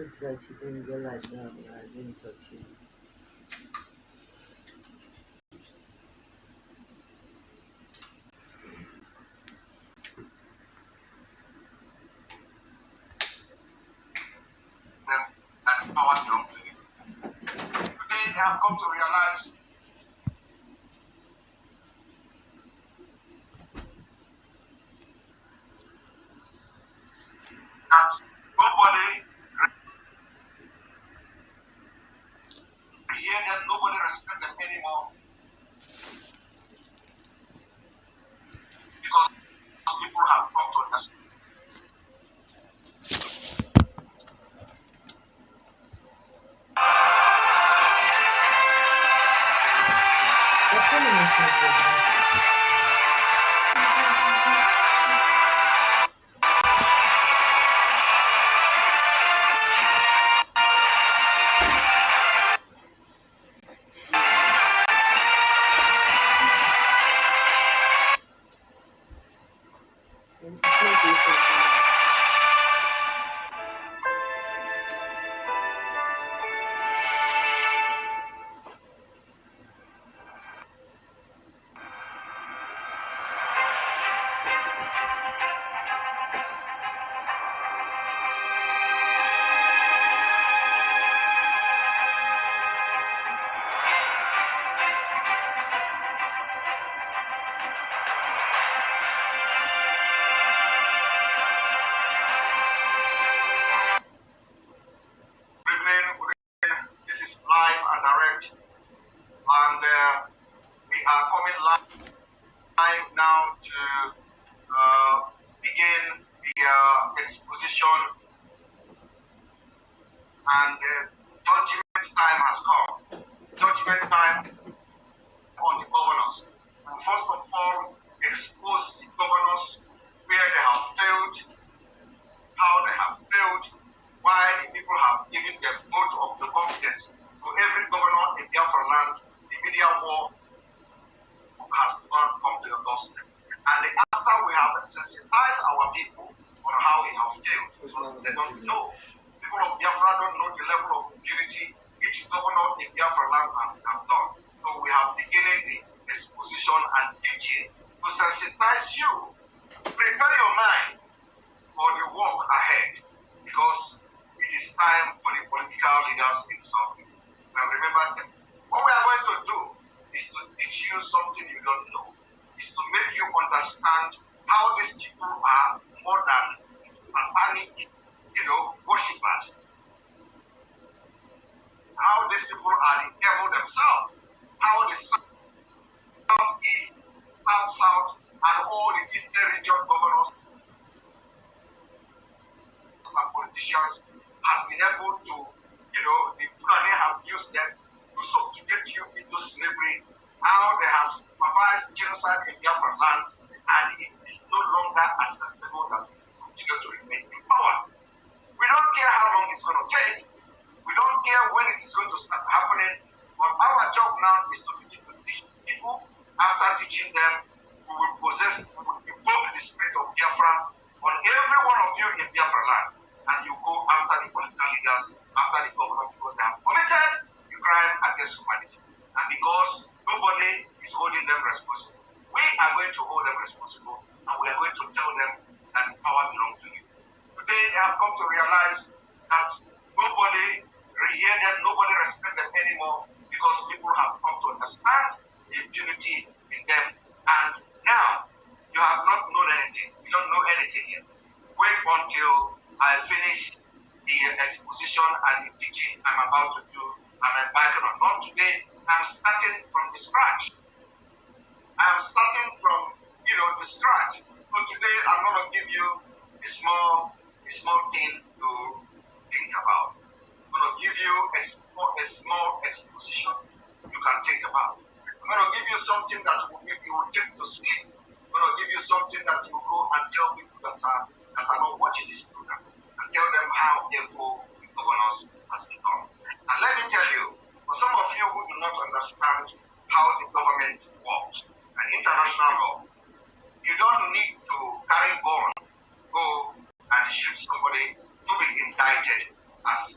Looks like she didn't realize that I didn't touch it. And power belongs to you. Today they have come to realize that nobody hear them, nobody respect them anymore because people have come to understand. This is live and direct, and we are coming live now to begin the exposition, and judgment time has come. Judgment time on the governors. We will first of all expose the governors where they have failed, how they have failed, why the people have given their vote of the confidence to every governor in Biafra land. The media war has not come to your doorstep. And after we have sensitized our people on how we have failed, because they don't know. People of Biafra don't know the level of impunity each governor in Biafra land have done. So we have beginning the exposition and teaching to sensitize you. Prepare your mind for the work ahead, because it is time for the political leaders in the South. Remember them. What we are going to do is to teach you something you don't know, is to make you understand how these people are more than satanic, worshippers. How these people are the devil themselves. How the South-East, South-South, and all the Eastern region governors and politicians has been able to, the Fulani have used them to subjugate you into slavery, how they have supervised genocide in Biafra land, and it is no longer acceptable that we continue to remain in power. We don't care how long it's going to take. We don't care when it is going to start happening. But our job now is to begin to teach people. After teaching them, we will invoke the spirit of Biafra on every one of you in Biafra land. And you go after the political leaders, after the governor, because they have committed the crime against humanity. And because nobody is holding them responsible, we are going to hold them responsible, and we are going to tell them that the power belongs to you. Today, they have come to realize that nobody hear them, nobody respect them anymore, because people have come to understand the impunity in them. And now, you have not known anything. You don't know anything yet. Wait until I finish the exposition and the teaching I'm about to do and my background. Not today, I'm starting from the scratch. I'm starting from, the scratch. So today, I'm going to give you a small thing to think about. I'm going to give you a small exposition you can think about. I'm going to give you something that will make you take to sleep. I'm going to give you something that you will go and tell people that are not watching this program, and tell them how evil the governance has become. And let me tell you, for some of you who do not understand how the government works and international law, you don't need to carry gun, go and shoot somebody to be indicted as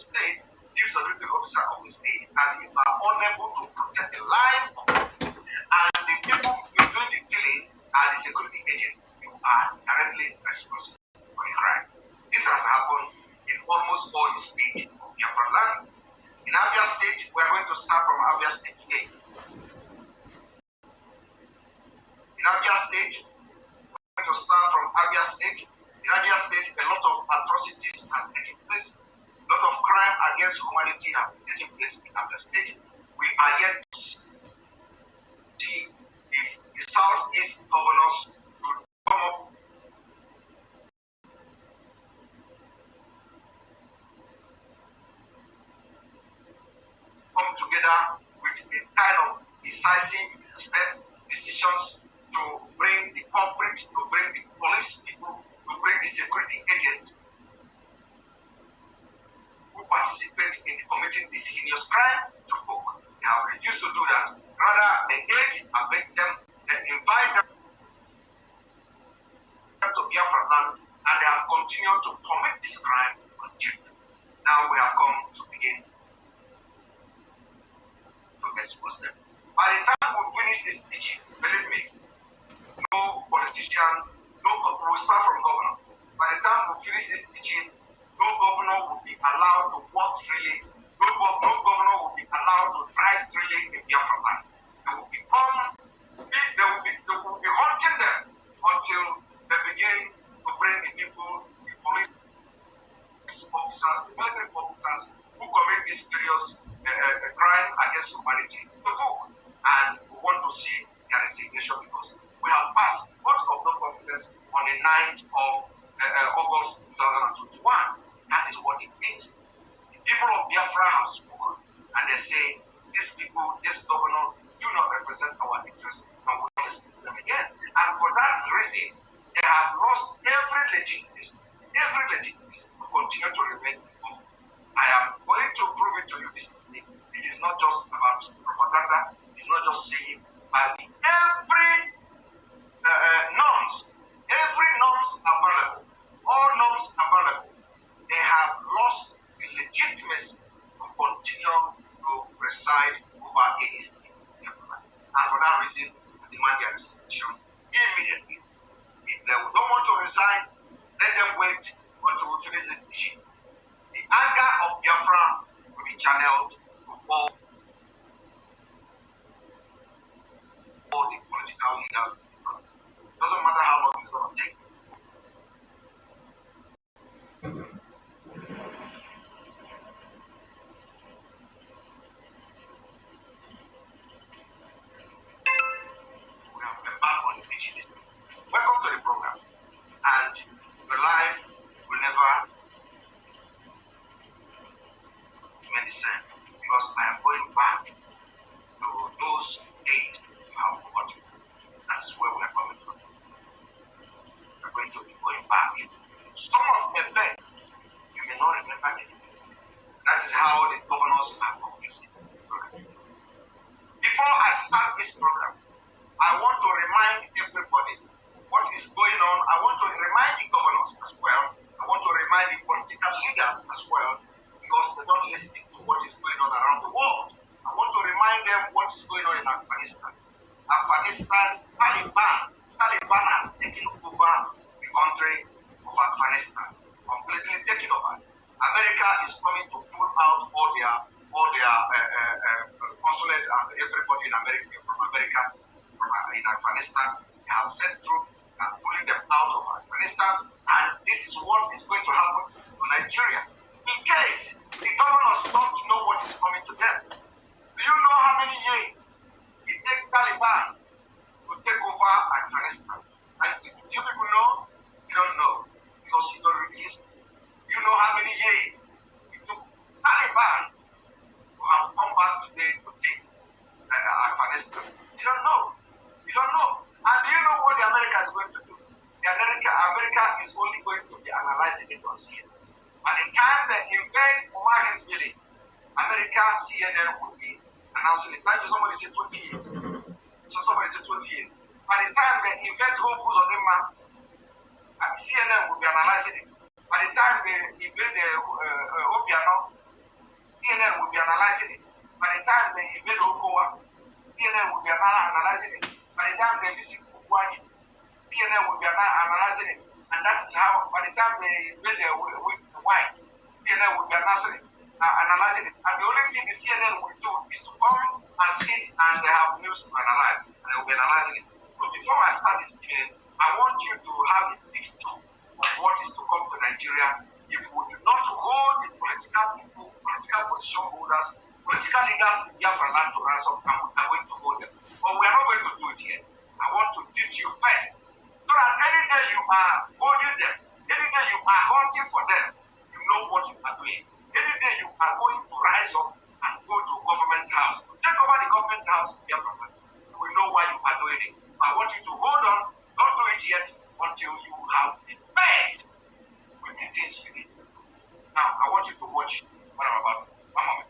state, chief security officer of the state, and you are unable to protect the life of people, and the people doing the killing are the security agents, you are directly responsible for the crime. This has happened in almost all the states of Biafra land. In Abia State, we are going to start from Abia State today. In Abia State, we're going to start from Abia State. In Abia State, a lot of atrocities has taken place. A lot of crime against humanity has taken place in Abia State. We are yet to see if the Southeast governors will come together with a kind of decisive decisions to bring the corporate, to bring the police people, to bring the security agents who participate in committing this heinous crime to book. They have refused to do that. Rather, they abet them, they invite them to Biafra land, and they have continued to commit this crime until now. We have come to begin to expose them. By the time we finish this teaching, believe me, no politician, we'll start from governor. By the time we finish this teaching, no governor will be allowed to walk freely. No governor will be allowed to drive freely in Biafra land. They will be hunting them until they begin to bring the people, the police officers, the military officers who commit this serious crime against humanity to book. And we want to see their resignation because we have passed vote of no confidence on the 9th of August 2021. That is what it means. The people of Biafra have spoken and they say, these people, this governor, do not represent our interests, and we will listen to them again. And for that reason, they have lost every legitimacy to continue to remain involved. I am going to prove it to you this evening. It is not just about propaganda, it is not just saying, but every norms available, all norms available, they have lost the legitimacy to continue to preside over any state. And for that reason, we demand their resignation immediately. If they don't want to resign, let them wait until we finish this teaching. The anger of Biafrans will be channeled to all the political leaders. It doesn't matter how long it's going to take. We have embarked on the teaching this. Welcome to the program. And your life will never remain the same because I am going back to those days you have forgotten. That's where we are coming from. We are going to be going back. Some of the events you may not remember anymore. That is how the governors are progressing. Before I start this program, I want to remind everybody what is going on. I want to remind the governors as well. I want to remind the political leaders as well, because they don't listen to what is going on around the world. I want to remind them what is going on in Afghanistan. Taliban has taken over the country of Afghanistan, completely taken over. America is coming to pull out all their consulate and everybody in America in Afghanistan. They have sent troops and pulling them out of Afghanistan, and this is what is going to happen to Nigeria. In case the governors don't know what is coming to them, do you know how many years it takes Taliban to take over Afghanistan? And do you people know? You don't know because you don't read history. You know how many years it took Taliban to have come back today to take Afghanistan? You don't know. You don't know. And do you know what the America is going to do? America is only going to be analyzing it on CNN. By the time they invade Maazi's village, America CNN will be announcing it. That is somebody said 20 years. So somebody said 20 years. By the time they invade Hokus on the map, CNN will be analyzing it. By the time they invade Obiano, be analyzing it. By the time they invade Okowa, CNN will be analyzing it. By the time they visit Kukwani, CNN will be analyzing it. And that is how, by the time they invade the white, CNN will be analyzing it. And the only thing the CNN will do is to come and sit and they have news to analyze. And they will be analyzing it. But before I start this evening, I want you to have a picture of what is to come to Nigeria if we do not hold the political people, political position holders, political leaders in Biafra land to ransom, and we are going to hold them. But we are not going to do it here. I want to teach you first, so that any day you are holding them, any day you are hunting for them, you know what you are doing. Any day you are going to rise up and go to government house, take over the government house in Biafra land, you will know why you are doing it. I want you to hold on, don't do it yet until you have been paid with the things you need. Now, I want you to watch what I'm about to do. One moment.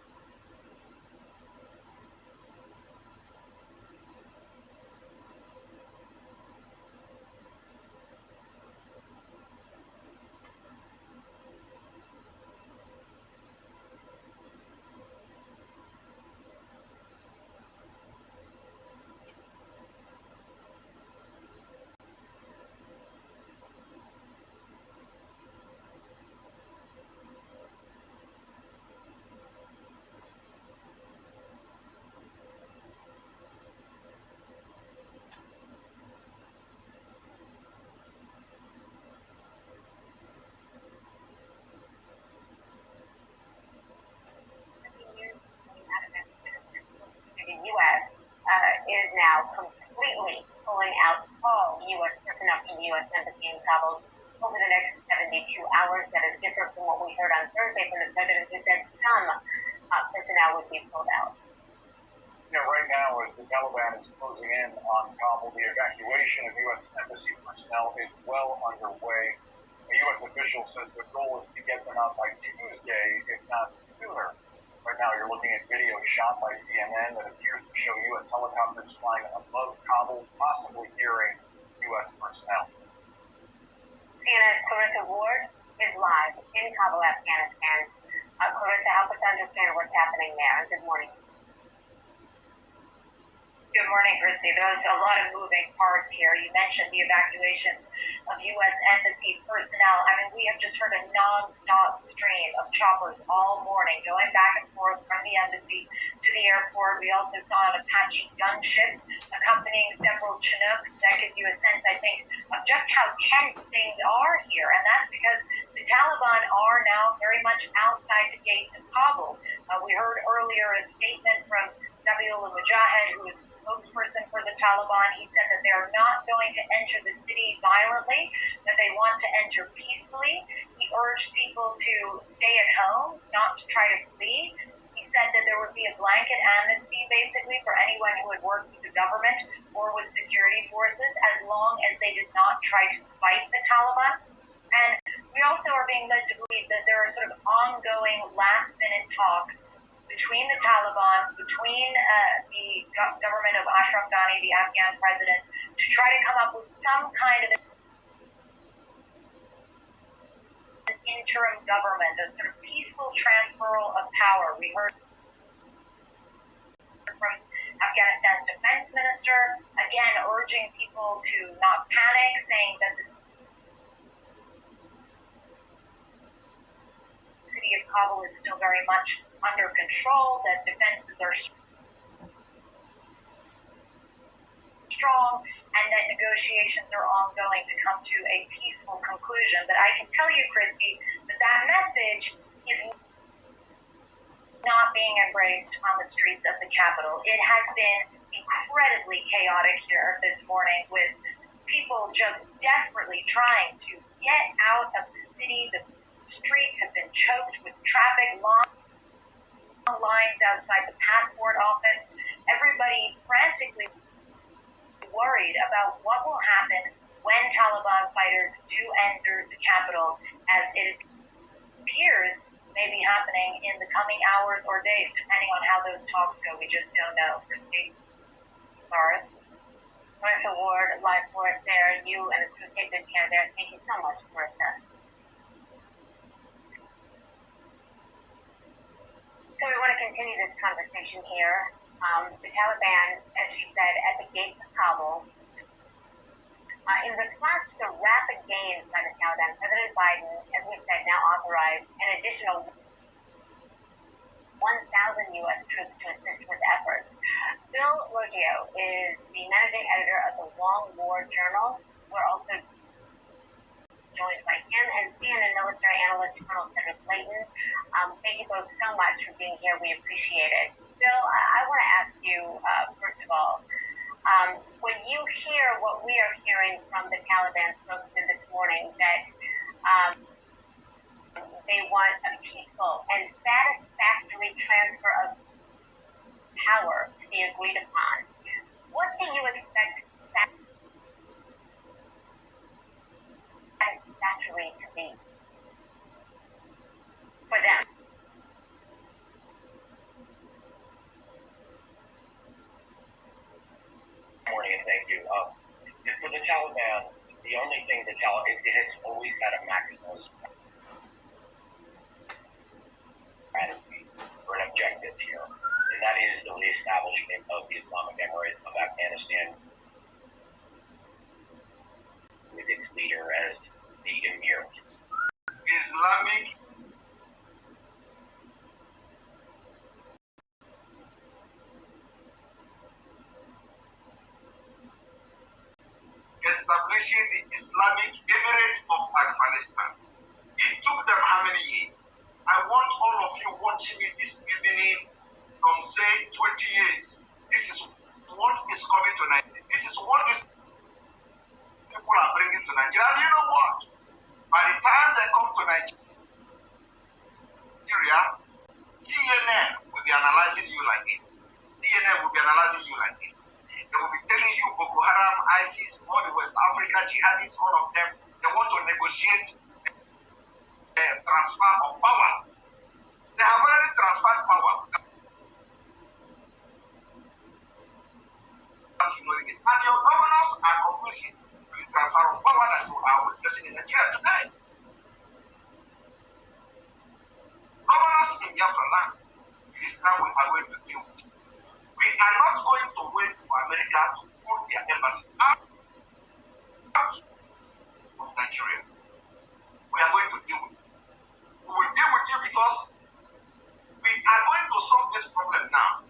The U.S. Is now completely pulling out all U.S. personnel from the U.S. Embassy in Kabul over the next 72 hours. That is different from what we heard on Thursday from the president, who said some personnel would be pulled out. Yeah, right now, as the Taliban is closing in on Kabul, the evacuation of U.S. Embassy personnel is well underway. A U.S. official says the goal is to get them out by Tuesday, if not sooner. Right now, you're looking at video shot by CNN that appears to show U.S. helicopters flying above Kabul, possibly carrying U.S. personnel. CNN's Clarissa Ward is live in Kabul, Afghanistan. Clarissa, help us understand what's happening there. Good morning. Good morning, Christy. There's a lot of moving parts here. You mentioned the evacuations of U.S. Embassy personnel. I mean, we have just heard a nonstop stream of choppers all morning going back and forth from the embassy to the airport. We also saw an Apache gunship accompanying several Chinooks. That gives you a sense, I think, of just how tense things are here. And that's because the Taliban are now very much outside the gates of Kabul. We heard earlier a statement from Zabiullah Mujahid, who is the spokesperson for the Taliban. He said that they are not going to enter the city violently, that they want to enter peacefully. He urged people to stay at home, not to try to flee. He said that there would be a blanket amnesty, basically, for anyone who had worked with the government or with security forces, as long as they did not try to fight the Taliban. And we also are being led to believe that there are sort of ongoing last-minute talks between the Taliban, between the government of Ashraf Ghani, the Afghan president, to try to come up with some kind of an interim government, a sort of peaceful transferal of power. We heard from Afghanistan's defense minister, again urging people to not panic, saying that the city of Kabul is still very much under control, that defenses are strong, and that negotiations are ongoing to come to a peaceful conclusion. But I can tell you, Christy, that that message is not being embraced on the streets of the capital. It has been incredibly chaotic here this morning, with people just desperately trying to get out of the city. The streets have been choked with traffic, long lines outside the passport office. Everybody frantically worried about what will happen when Taliban fighters do enter the capital, as it appears may be happening in the coming hours or days, depending on how those talks go. We just don't know. Christy? Morris? Clarissa Ward, live for us there. You and the crew take good care there. Thank you so much, Clarissa. So we want to to continue this conversation here. The Taliban, as she said, at the gates of Kabul. In response to the rapid gains by the Taliban, President Biden, as we said, now authorized an additional 1,000 U.S. troops to assist with efforts. Phil Roggio is the managing editor of the Long War Journal. We're also joined by him and CNN military analyst Colonel Cedric Layton. Thank you both so much for being here. We appreciate it. Phil, I want to ask you, first of all, when you hear what we are hearing from the Taliban spokesman this morning, that they want a peaceful and satisfactory transfer of power to be agreed upon, what do you expect satisfactory to be for them? Morning, and thank you. For the Taliban, the only thing it has always had a maximalist strategy or an objective here, and that is the reestablishment of the Islamic Emirate of Afghanistan with its leader as the emir. Islamic establishing the Islamic Emirate of Afghanistan. It took them how many years? I want all of you watching me this evening from say 20 years. This is what is coming to Nigeria. This is what these people are bringing to Nigeria. And you know what? By the time they come to Nigeria, CNN will be analyzing you like this. CNN will be analyzing you like this. They will be telling you Boko Haram, ISIS, all the West Africa jihadists, all of them, they want to negotiate a transfer of power. They have already transferred power. And your governors are complicit with the transfer of power that you are witnessing in Nigeria today. Governors in Biafra land, it is now we are going to deal with. We are not going to wait for America to put their embassy out of Nigeria. We are going to deal with it. We will deal with you because we are going to solve this problem now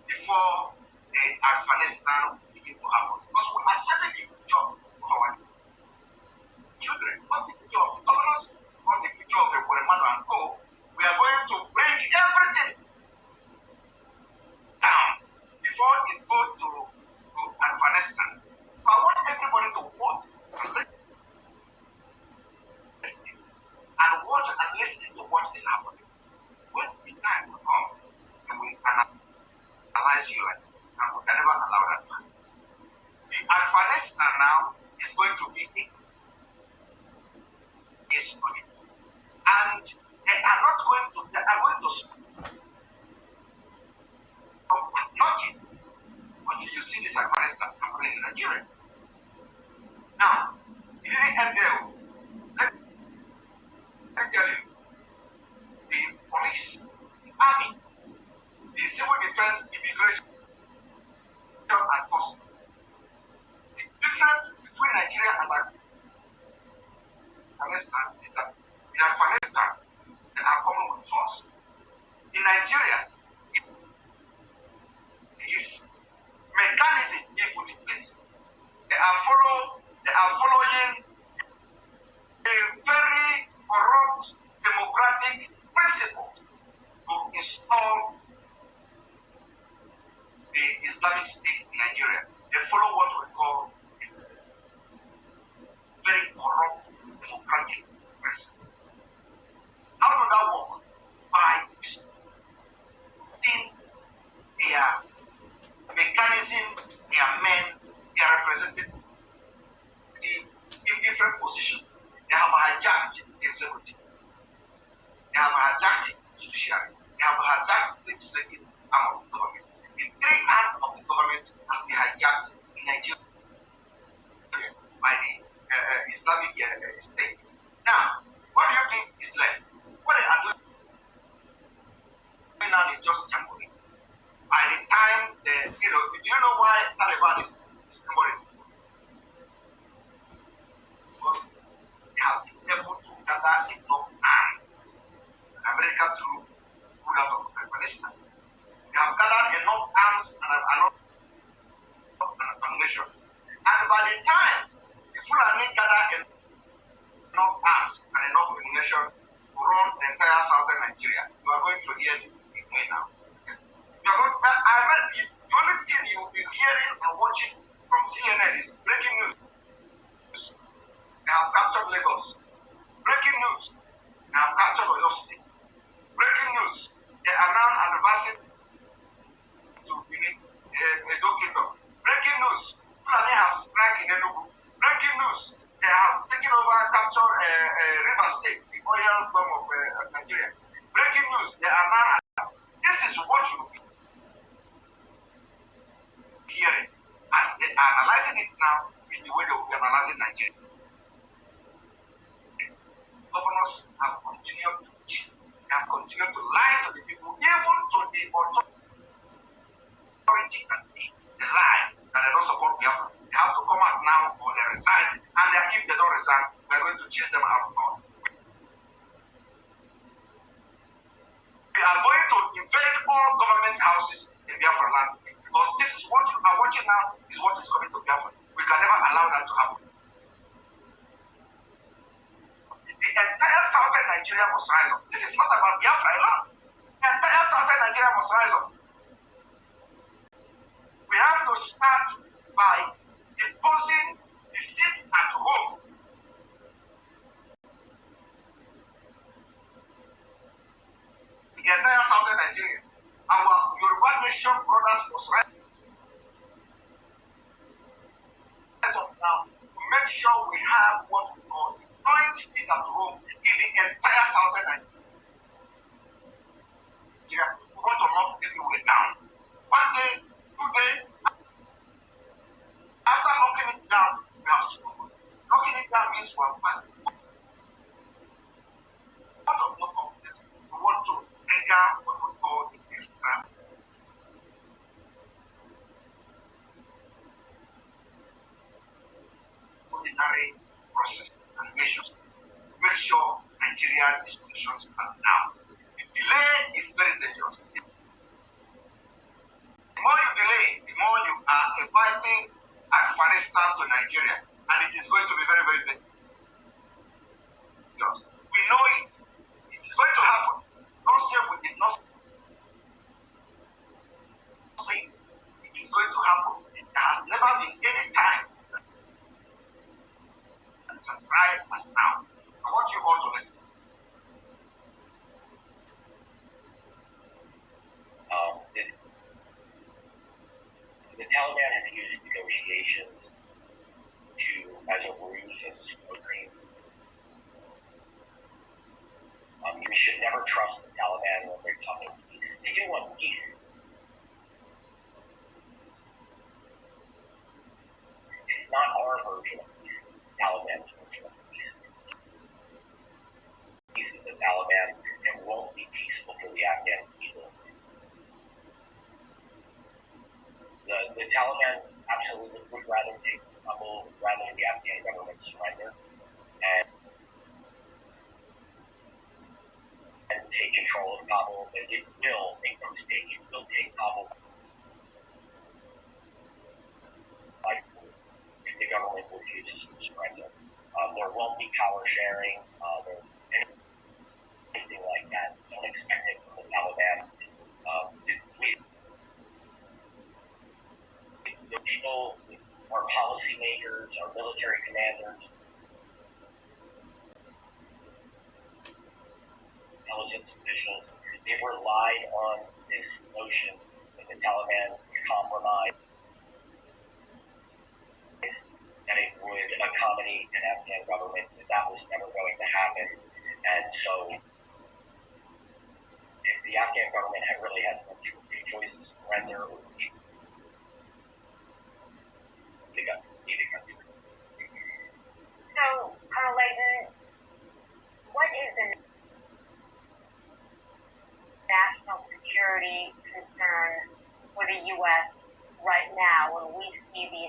before Afghanistan begin to happen. Because we are setting the future of our children, not the future of the governors, not the future of Ekpa and Co. We are going to bring everything down before it goes to Afghanistan. I want everybody to watch and listen and watch and listen to what is happening. When the time will come, and we analyze you like that, and we can never allow that to happen. The Afghanistan now is going to be a case study. And they are not going to, they are going to nothing until you see this Afghanistan happening in Nigeria. Now, it didn't end there. Let me tell you, the police, the army, the civil defense, immigration, and customs. The difference between Nigeria and Afghanistan is that in Afghanistan, they are coming with force. In Nigeria, it is mechanism being put in place. They are following a very corrupt democratic principle to install the Islamic State in Nigeria. They follow what we call very corrupt democratic principle. How do that work? By putting their mechanism, their men, their representatives in different positions. They have hijacked the executive. They have hijacked the judiciary. They have hijacked the legislative arm of the government. The three arms of the government has been hijacked in Nigeria by the Islamic State. Now, what do you think is left? What they are doing now, Taliban is just temporary. By the time do you know why Taliban is temporary? Because they have been able to gather enough arms. America through good out of Afghanistan. They have gathered enough arms and enough ammunition. And by the time the Fulani gather enough arms and enough ammunition to run the entire southern Nigeria, you are going to hear the way now. The only thing you'll be hearing and watching from CNN is breaking news. They have captured Lagos. Breaking news. They have captured Oyo State. Breaking news. They are now advancing to Edo Kingdom. Breaking news. Fulani have struck in Enugu. Breaking news. They have taken over, captured River State, the oil dome of Nigeria. Breaking news. They are now. This is what you will be hearing. As they are analyzing it now, is the way they will be analyzing Nigeria. Governors have continued to cheat. They have continued to lie to the people, even to the authority that they lie that they don't support Biafra. They have to come out now or they resign. And if they don't resign, we're going to chase them out of power. We are going to invade all government houses in Biafra land because this is what you are watching now, is what is coming to Biafra. We can never allow that to happen. The entire southern Nigeria must rise up. This is not about Biafra alone. The entire southern Nigeria must rise up. We have to start by imposing the seat at home. The entire southern Nigeria. Our Yoruba nation brothers must rise up now to make sure we have what we call the joint seat at home in the entire southern Nigeria. We want to lock everywhere down. One day, 2 days, after locking it down, we have spoken. Locking it down means we have passed. Out of no confidence, we want to trigger what we call the extra ordinary process and measures. Make sure Nigerian institutions are now. The delay is very dangerous. The more you delay, the more you are inviting Afghanistan to Nigeria, and it is going to be very, very dangerous. We know it. It is going to happen. Don't say we did not say it. It is going to happen. There has never been any time subscribe as now. I want you all to listen. The Taliban have used negotiations as a ruse, as a smoke screen. We should never trust the Taliban when they're talking peace. They do want peace. It's not our version of peace, the Taliban's version of peace. Peace of the Taliban, it won't be peaceful for the Afghan people. The Taliban absolutely would rather take Kabul, rather than the Afghan government surrender and take control of Kabul. But it will make no mistake, it will take Kabul if the government refuses to surrender. There won't be power sharing, anything like that. Don't expect it from the Taliban. The people, our policymakers, our military commanders, intelligence officials, they've relied on this notion that the Taliban would compromise, that it would accommodate an Afghan government, that was never going to happen. And so, if the Afghan government really has no choice to surrender or leave the country. So, Colonel Layton, what is the national security security concern for the U.S. right now when we see the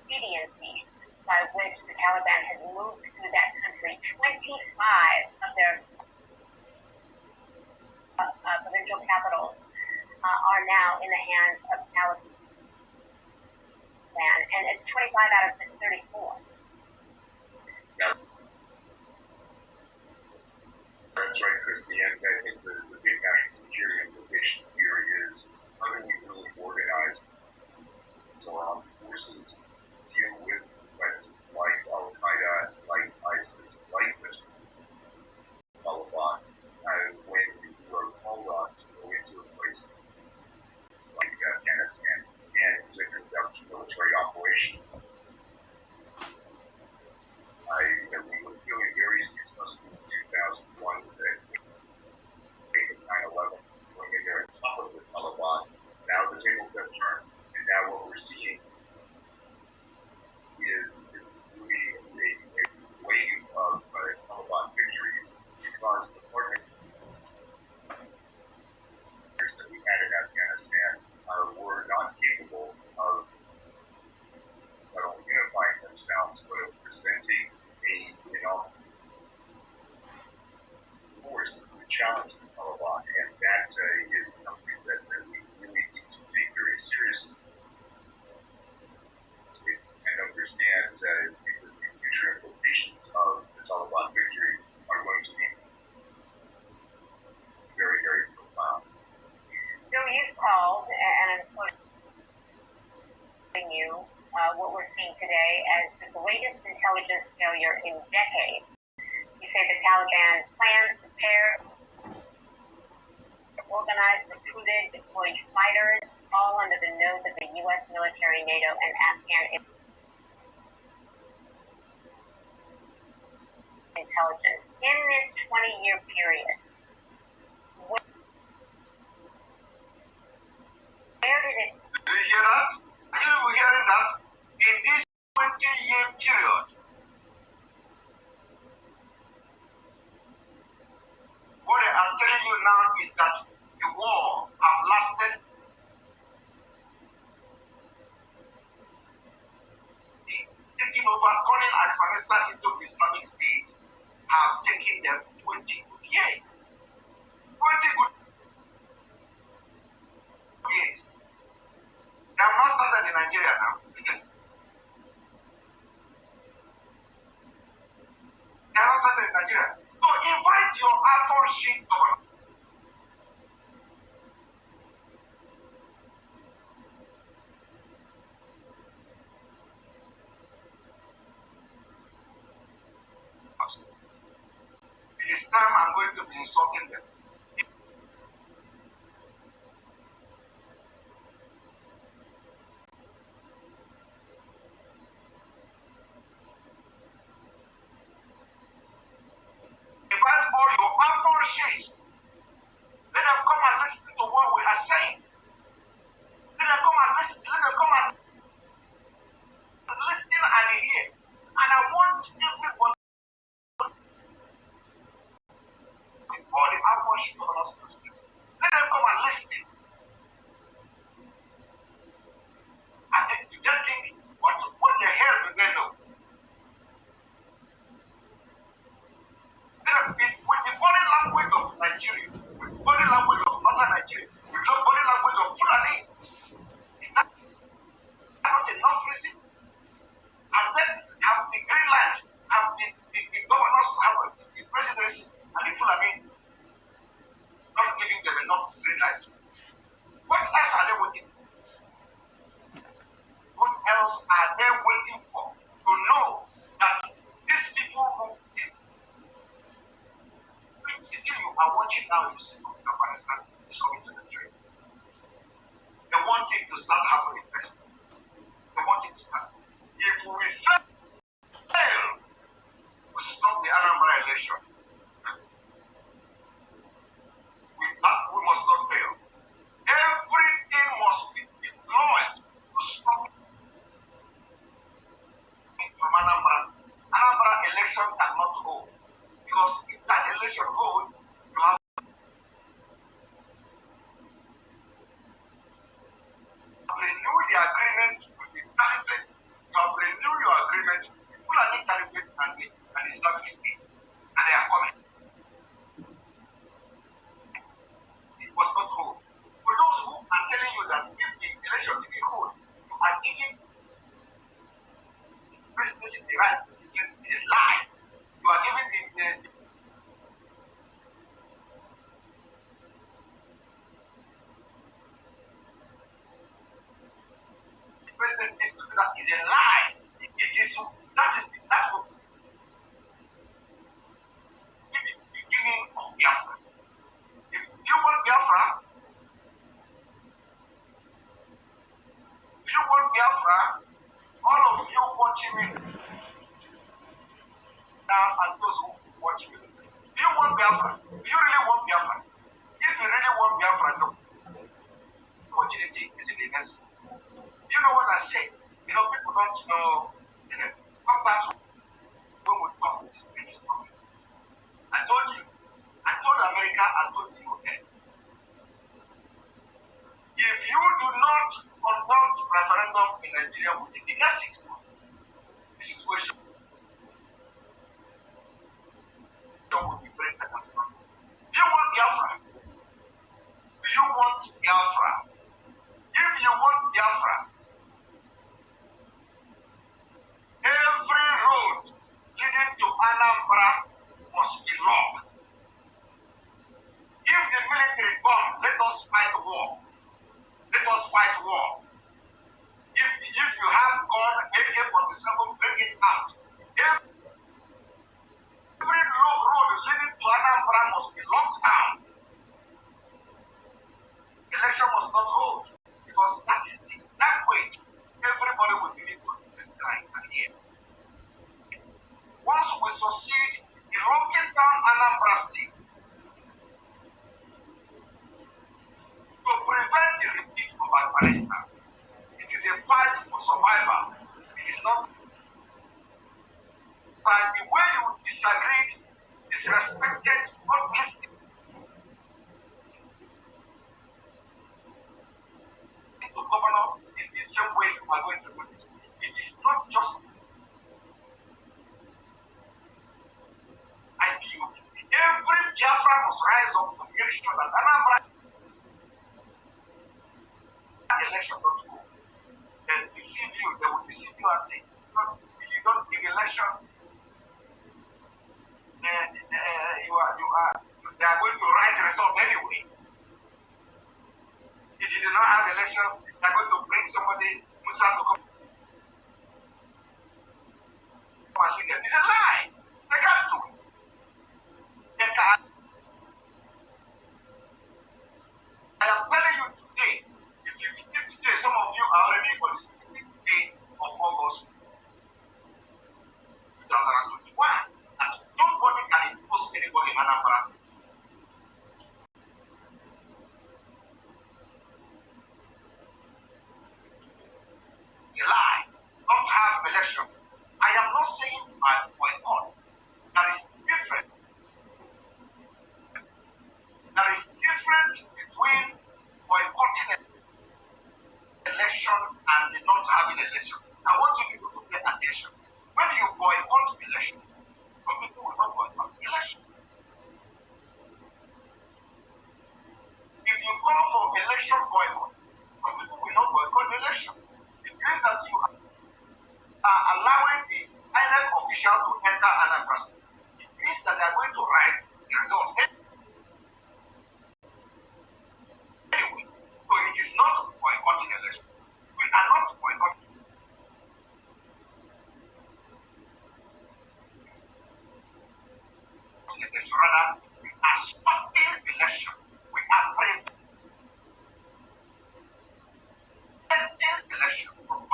expediency by which the Taliban has moved through that country? 25 of their provincial capitals are now in the hands of the Taliban, and it's 25 out of just 34. That's right, Christy, and I think the big national security implication here is how do we really organize our armed forces deal with threats like Al-Qaeda, like ISIS, like the Taliban, when you are called on to go into a place like Afghanistan and to conduct military operations. We were feeling very successful in 2001 with the 9/11, going in there on top of the Taliban. Now the tables have turned, and now what we're seeing is really a wave of Taliban victories because the partners that we had in Afghanistan were not capable of not only unifying themselves, but of presenting force to challenge the Taliban, and that is something that we really need to take very seriously and understand because the future implications of the Taliban victory are going to be very, very profound. So you've called, and I'm quoting you, what we're seeing today as the greatest intelligence failure in decades. You say the Taliban planned, prepared, organized, recruited, deployed fighters, all under the nose of the U.S. military, NATO, and Afghan intelligence. In this 20-year period, where did it... Do you hear that? Are you hearing that? In this 20-year period, what I'm telling you now is that the war have lasted. Taking over, turning Afghanistan into Islamic State, have taken them 20 good years. 20 good years. They have not started in Nigeria now. They have not started in Nigeria. So invite your iPhone sheet governor. It is time I'm going to be insulting them. Invite all your iPhone sheets. Let them come and listen to what we are saying. Let them come and listen. Let them come and listen and hear. And I want everybody, with all the iPhone sheet governors to speak. Let them come and listen. And then you just think, what the hell do they know? With the body language of Nigeria, with body language of northern Nigeria, with the body language of Fulani, is that not enough reason? As then have the green light, have the governors, have the presidency, and the Fulani not giving them enough green light? What else are they waiting for? What else are they waiting for to know that these people who the thing you are watching now in Afghanistan is coming to the trade. They want it to start happening first. They want it to start. If we fail to stop the Anambra election, we must not fail. Everything must be deployed to stop it from Anambra. Anambra election cannot hold. Because if that election holds, you have is in, and they are coming. It was not hold. For those who are telling you that if the election didn't hold, you are giving presidency the right to declare. It's a lie. You are giving the president needs to do that. Is a lie. It is that will be the beginning of Biafra. If you want Biafra, all of you watching me now and those who watch me, do you want Biafra? Do you really want Biafra? If you really want Biafra, no. Opportunity is in the next. You know what I say? You know, people don't know. Sometimes when we talk, it's coming. I told you, I told America, I told the UK. If you do not conduct referendum in Nigeria within the next 6 months, the situation will be very catastrophic. Do you want Biafra? Do you want Biafra? If you want Biafra, every road leading to Anambra must be locked. If the military come, let us fight war. Let us fight war. If you have gun, AK-47, bring it out. Every road leading to Anambra must be locked down. Election must not hold, because that is the language everybody will begin to understand and hear. Once we succeed in locking down Anambra State, to prevent the repeat of Afghanistan, it is a fight for survival. It is not time. The way you disagreed, disrespected, not listening to governor is the same way you are going to do this. It is not just IPU. Every Biafra must rise up to make sure that Anambra election don't go. They deceive you, they will deceive you and say, if you don't give election, they are going to write the result anyway. If you do not have election, they are going to bring somebody, Musa, to come and lead them. It's a lie. They can't do it. They can't. I am telling you today, if you feel today, some of you are already on the 16th day of August 2021, and nobody can impose anybody in Anambra. It's a lie. Don't have election. I am not saying by boycott. There is different. There is difference between boycotting an election and not having election. I want you people to pay attention. When you boycott election, some people will not boycott election. If you call for election boycott, some people will not boycott election. It means that you are allowing the INEC official to enter Anambra State. It means that they are going to write the result anyway. So it is not boycotting election. We are not boycotting. Election. Rather, we are stopping election. We are preventing election from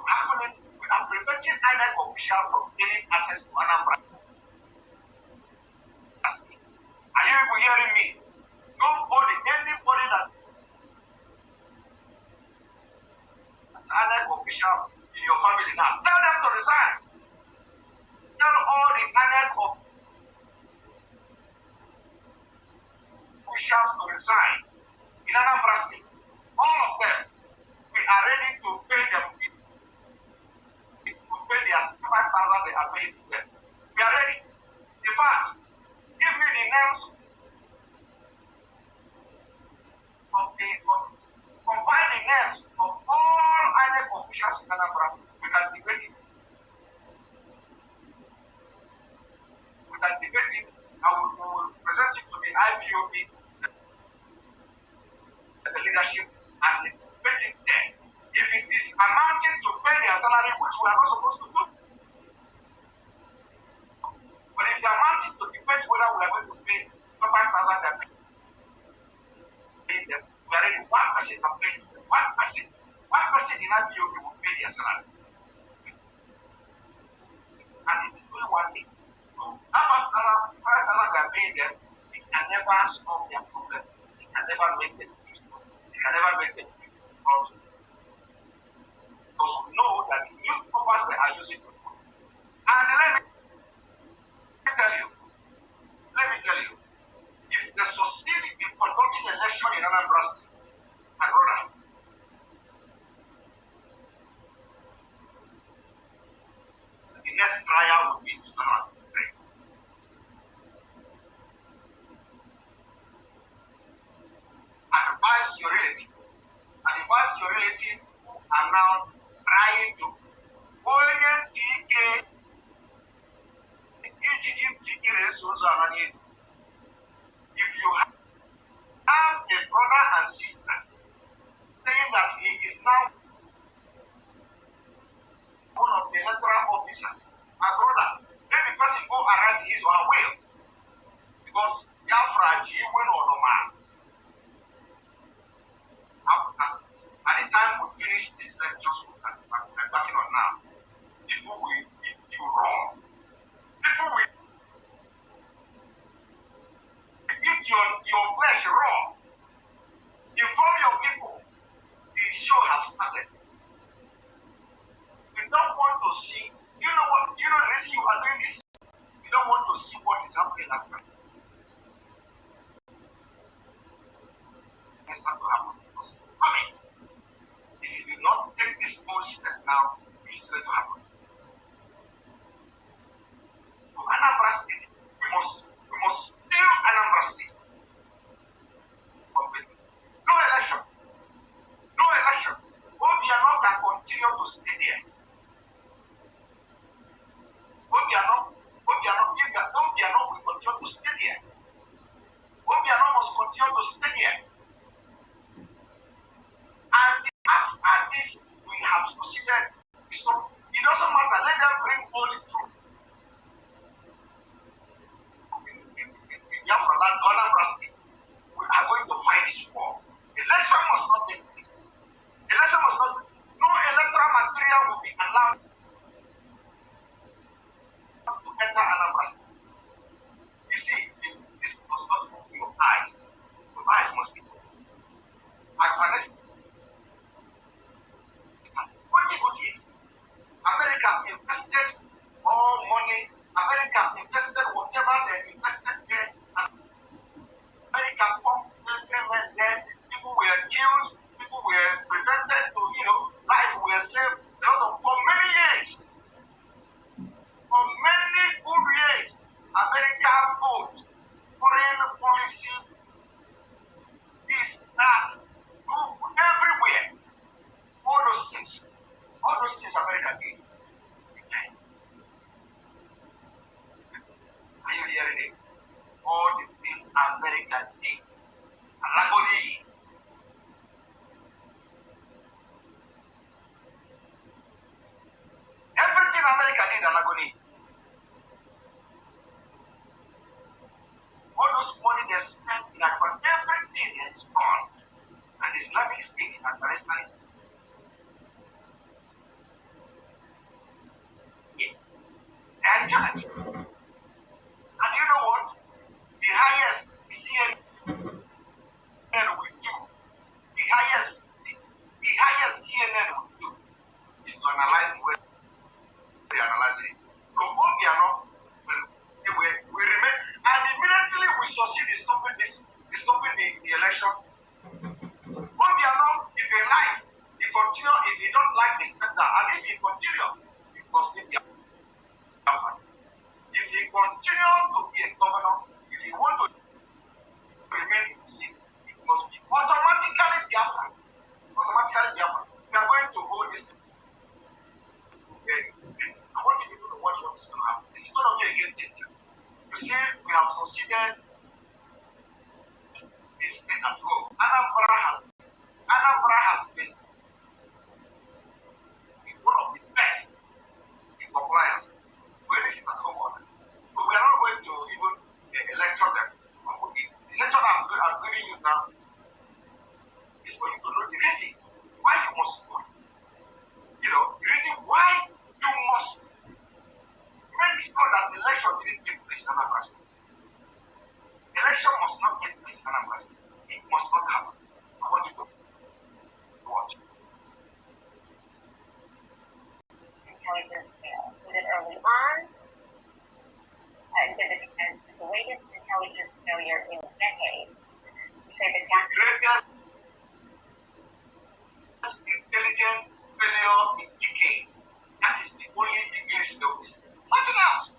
happening. We are preventing INEC official from gaining access to Anambra. Are you people hearing me? Anybody that is INEC official in your family now, tell them to resign. Tell all the INEC officials to resign in Anambra State. All of them. We are ready to pay them. To pay their 5,000 they are paying to them. We are ready. In fact, give me the names of combine the names of all INEC officials in Anambra. We can debate it. We can debate it, and we will present it to the IPOB, the leadership, and debate it there. If it is amounting to pay their salary, which we are not supposed to do, but if it amounting to debate whether we are going to pay for 5,000 and pay them, we are ready. One person can pay them. One person in IPOB will pay their salary. And it is only one day. So that 5,000 can pay them, it can never solve their problem. It can never make them peaceful. It can never make them peaceful. Because we know that the new purpose they are using to put. And let me tell you, if they succeed in conducting election in Anambra State, my brother, the next trial will be in 2003. Advise your relative who are now trying to if you have a brother and sister saying that he is now one of the electoral officers, my brother, let the person go around his or her will. Because Biafra G win or no man. At the time we finish this lecture, I'm backing on now. People will eat you wrong. People will eat your flesh raw. Inform your people. The show has started. You don't want to see. You know what? You know the reason you are doing this. You don't want to see what is happening after. It's not to happen. I mean, if you do not take this bold step now, it is going to happen. To Anambra State, we must steal Anambra State. No election. Obiano can continue to stay there. Obiano will continue to stay there. Obiano must continue to stay there. And after this, we have succeeded. So it doesn't matter. Let them bring all the truth. In Biafra land, Anambra State, we are going to fight this war. Election must not take place. No electoral material will be allowed to enter Anambra State. You see, if this does not open your eyes must be open. And for this, America invested all money. America invested whatever they invested there. America pumped military there. People were killed. People were prevented to, life were saved. For many years. For many good years, America vote, foreign policy, this, that, everywhere. All those things America did. Okay. Are you hearing it? All the things America did. Alagodi. Everything America did, Alagodi. All those money they spent in Afghanistan, everything is gone. And Islamic State in Afghanistan is in charge. And you know what? The highest CNN will do, the highest CNN will do is to analyze the way they analyze it. So Obiano will remain, and immediately we succeed in stopping the election. Obiano, if he like, he continue. If he don't like, he step down. And if he continue, it must be Biafra. if he continues to be a governor, if he wants to remain in the seat, it must be automatically Biafra. Automatically Biafra. We are going to hold this. I want you people to watch what is going to happen. This is going to be a game changer. You see, we have succeeded in state at home. Anambra has been one of the best in compliance when this is at home. But we are not going to even lecture them. The lecture I'm giving you now is for you to know the reason why you must vote. You know, the reason why you must make sure that the election didn't take place in Anambra State. Election must not take place in Anambra State. It must not happen. I want you to watch. Intelligence fail? Was it early on? The greatest intelligence failure in decades. You say the greatest intelligence failure in decades. That is the only English note. Nothing else.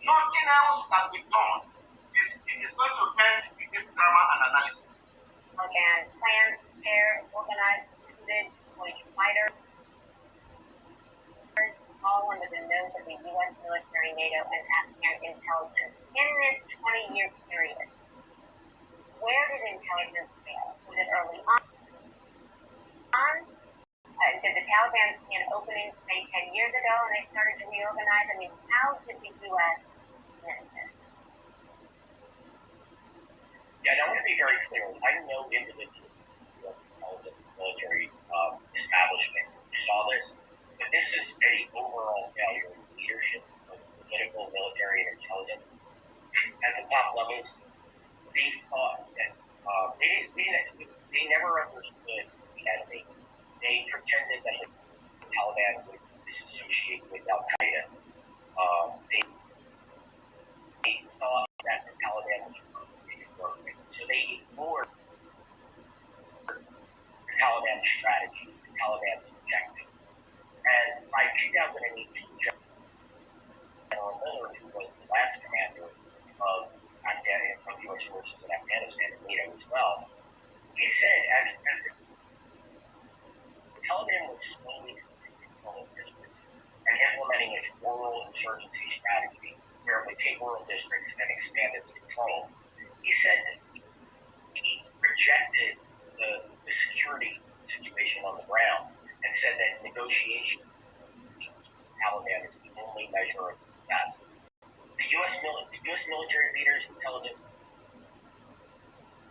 Nothing else can be done. It is going to end with this drama and analysis. And planned, prepared, organized, recruited, coalition fighters, all under the nose of the U.S. military, NATO, and Afghan intelligence in this 20-year period. Where did intelligence fail? Was it early on? Did the Taliban see an opening, say, 10 years ago and they started to reorganize? I mean, how did the U.S. miss this? Yeah, and I want to be very clear. I know individuals in the U.S. intelligence military establishment who saw this, but this is an overall failure in leadership of political, military, and intelligence at the top levels. They thought that they never understood the enemy. They pretended that the Taliban would disassociate with Al Qaeda. They thought that the Taliban was working, so they ignored the Taliban strategy, the Taliban's objectives. And by 2018, General Miller, who was the last commander of U.S. forces in Afghanistan and NATO as well, he said as the Taliban was slowly seizing control of districts and implementing its rural insurgency strategy, where it would take rural districts and expand its control. He said that he rejected the security situation on the ground and said that negotiations with the Taliban is the only measure of success. The U.S. military leaders, intelligence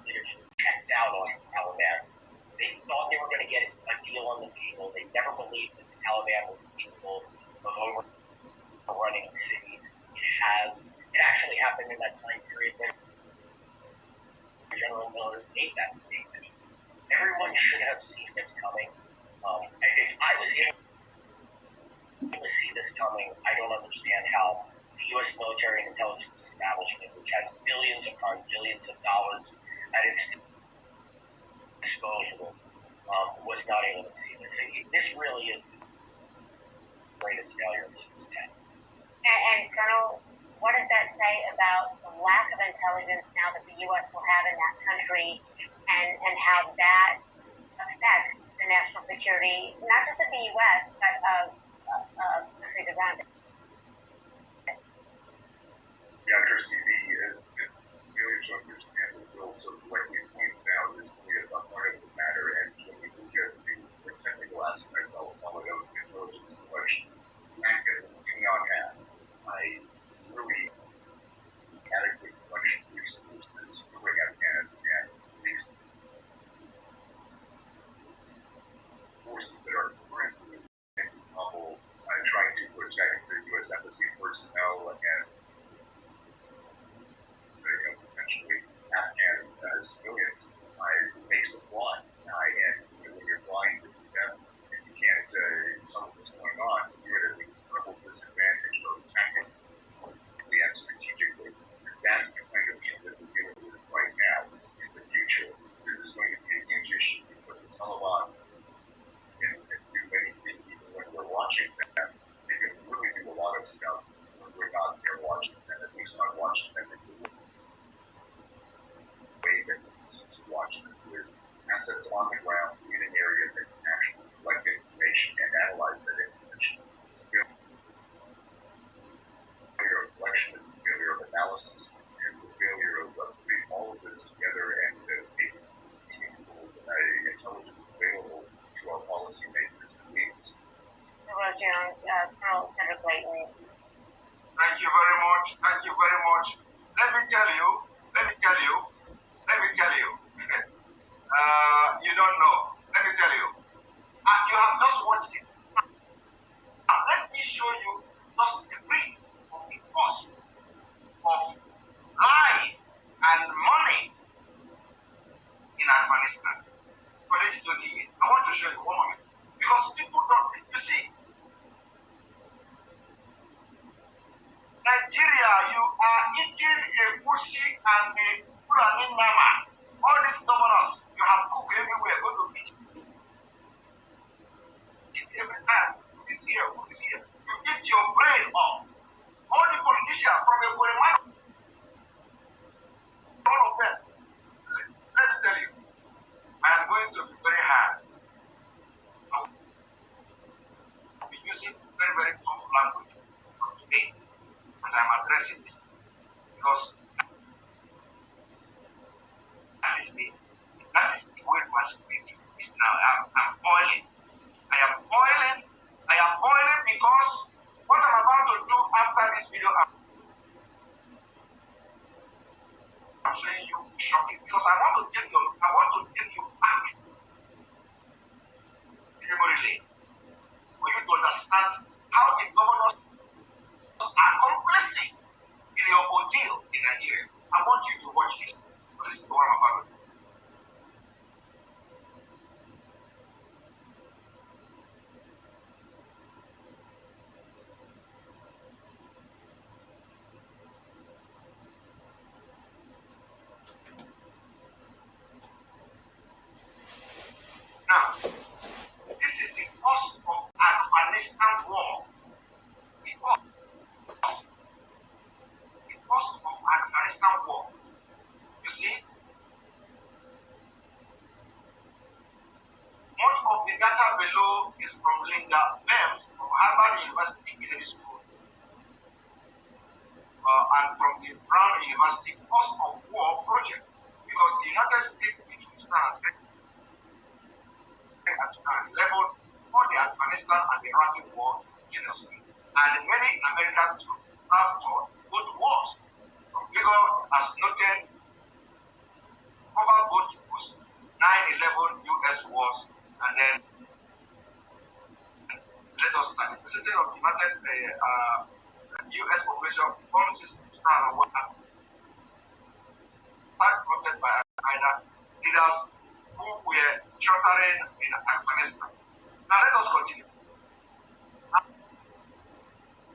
leaders checked out on the Taliban. They thought they were going to get a deal on the table. They never believed that the Taliban was capable of overrunning cities. It actually happened in that time period when General Miller made that statement. Everyone should have seen this coming. If I was able to see this coming, I don't understand how the U.S. military and intelligence establishment, which has billions upon billions of dollars at its disposal, was not able to see this. This really is the greatest failure since 10. And Colonel, what does that say about the lack of intelligence now that the U.S. will have in that country, and how that affects the national security, not just of the U.S., but of countries around it? Yeah, Christy, is failure to understand the bill so correctly points out is really a part of the matter, and when we look at the technical aspect of intelligence collection, back at the beginning on that, I really adequate collection resources covering Afghanistan makes forces that are currently in trouble trying to protect the U.S. Embassy personnel and potentially Afghan civilians makes them blind. And when you're blind to them and you can't tell what's going on, you're at an incredible disadvantage of tactically and strategically. And that's the kind of thing that we're dealing with right now. In the future, this is going to be a huge issue because the Taliban can do many things even when we're watching them. They can really do a lot of much with assets on the ground in an area that can actually collect information and analyze that information. It's a failure of collection, it's a failure of analysis, and it's a failure of putting all of this together and making meaningful intelligence available to our policymakers and leaders. Colonel Senator Clayton. Thank you very much. Thank you very much. Let me tell you. You don't know. Let me tell you. You have just watched it. Now, let me show you just a brief of the cost of life and money in Afghanistan for these 20 years. I want to show you one moment. Because people don't, you see, Nigeria, you are eating a bushi and a Fulani nama. All these governors, you have cooked everywhere, go to beach. Every time, food is here. You eat your brain off. All the politicians from a Guatemala, all of them. Let me tell you, I am going to be very hard. I will be using very, very tough language from today as I'm addressing this. Because that is the way my spirit is now. I'm boiling. I am boiling because what I'm about to do after this video, I'm showing you shocking. Because I want to take you back in memory lane for you to understand how the governors are complicit in your ordeal in Nigeria. I want you to watch this. Listen to what I'm about to do. Now, this is the cost of Afghanistan war. The cost of Afghanistan war. You see, much of the data below is from Linda Bells of Harvard University Kennedy School and from the Brown University Cost of War project, because the United States between 2003 and 2011 fought the Afghanistan and the Iraqi war simultaneously, and many American troops have fought both wars. From figure as noted, cover both 9/11 U.S. wars, and then let us start. The percentage of the United U.S. population bonuses to stand on one act plotted by either leaders who were sheltering in Afghanistan. Now let us continue.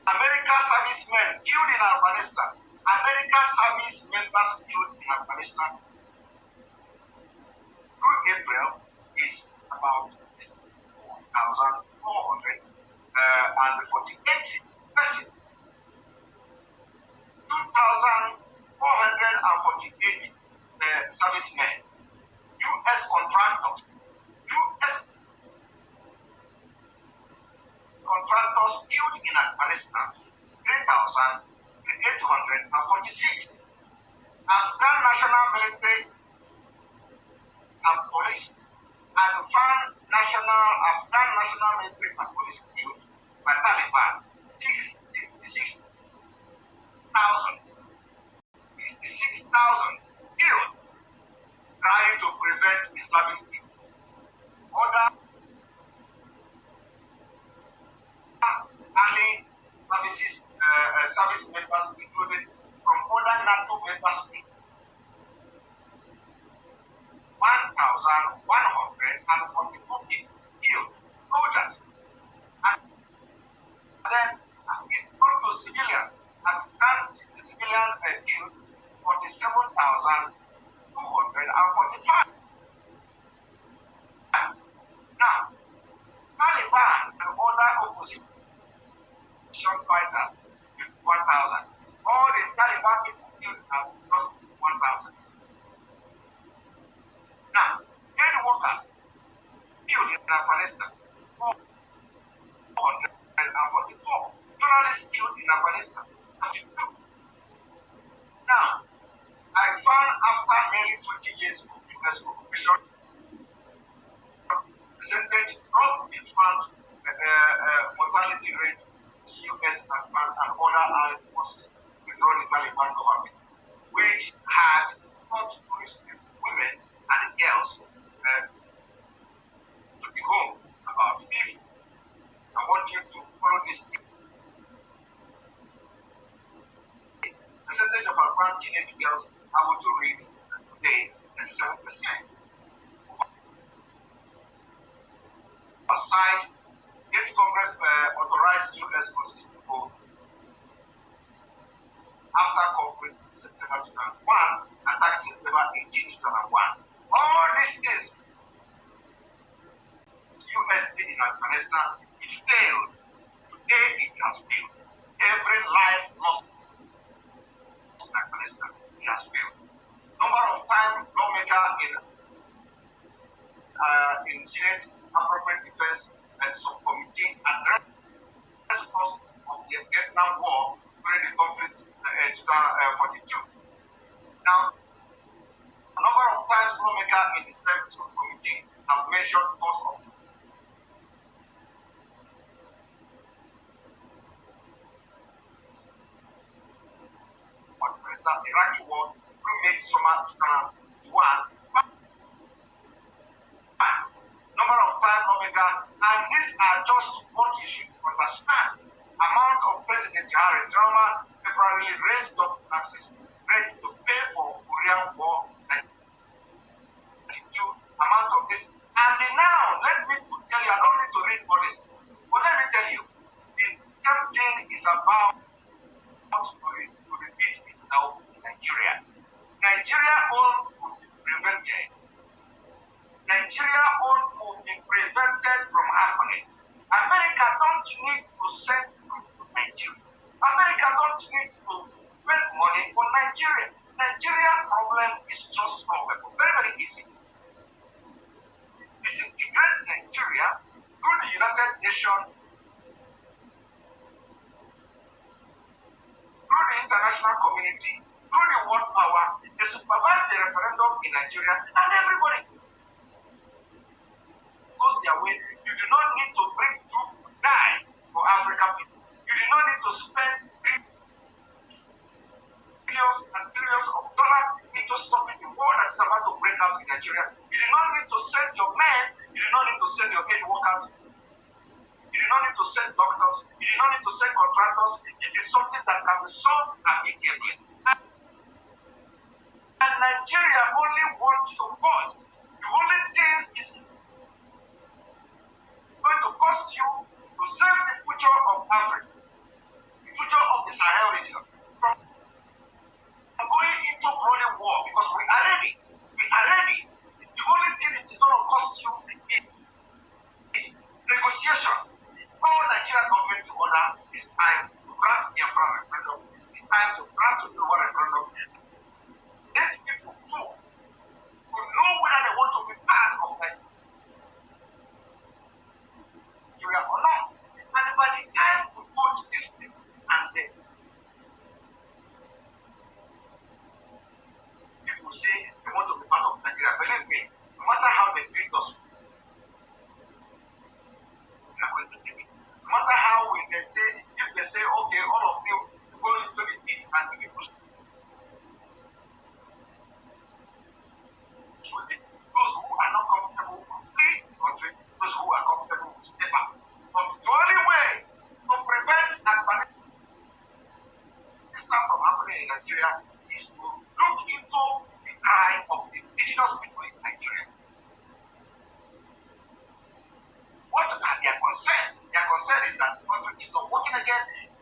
American servicemen killed in Afghanistan. American service members killed in Afghanistan through April is about 2,448 persons. 2,448 servicemen, U.S. contractors, killed in Afghanistan, 3,846. Afghan national military and police, Afghan national military and police killed by Taliban, 66,000 killed, trying to prevent Islamic State. Other army service members included from other NATO member states, 1,144 people killed, soldiers. And then it come to civilian, Afghan civilian killed 47,245. Now, Taliban and other opposition fighters with 1,000. All the Taliban people killed have lost 1,000. Afghanistan. 444 journalists killed in Afghanistan. Now, I found after nearly 20 years of US occupation, percentage drop in found mortality rate, US and other allied forces withdrawn the Taliban government, which had fought to rescue women and girls to the home about. If I want you to follow this, percentage of Afghan teenage girls able to read today, 37%. Aside, yet Congress authorized US forces to go after conflict in September 2001, attack September 18, 2001. All these things US did in Afghanistan, it failed. Today it has failed. Every life lost in Afghanistan, it has failed. Number of times lawmaker in Senate Appropriate Defense Subcommittee addressed cost of the Vietnam War during the conflict in 1942. Now, a number of times lawmaker in the STEM Subcommittee have measured cost of Afghanistan, Iraqi war, who made summer 2001. Number of time lawmaker, and these are just what you should understand. Amount of President Harry Drama temporarily raised up taxes ready to pay for Korean War and amount of this. And now, let me tell you, I don't need to read all this, but let me tell you, the same thing is about to repeat itself in Nigeria. Nigeria own could be prevented. Nigeria own could be prevented from happening. America don't need to send goods to Nigeria. America don't need to spend money on Nigeria. Nigeria problem is just solvable. Very, very easy. Disintegrate Nigeria through the United Nations, through the international community, through the world power, they supervise the referendum in Nigeria, and everybody goes their way. You do not need to bring troops to die for African people. You do not need to spend billions and trillions of dollars into stopping the war that is about to break out in Nigeria. You do not need to send your men, you do not need to send your aid workers, you do not need to send doctors, you do not need to send contractors. It is something that can be solved immediately. And Nigeria only wants your voice. The only thing is going to cost you to save the future of Africa, the future of the Sahel region, from going into bloody war, because we are ready. We are ready. The only thing it is going to cost you is negotiation. All Nigerian government to order is time to grant Biafra referendum. It's time to grant to the war referendum. Let people vote to know whether they want to be part of Nigeria or not. And by the time we vote this thing, and then people say they want to be part of Nigeria, believe me, no matter how they treat us, we are going to take it. No matter how they say, if they say, okay, all of you go into the pit and we push with it. Those who are not comfortable will flee the country. Those who are comfortable will step out. But the only way to prevent Afghanistan from happening in Nigeria is to look into the cry of the indigenous people in Nigeria. What are their concerns? Their concern is that the country is not working again.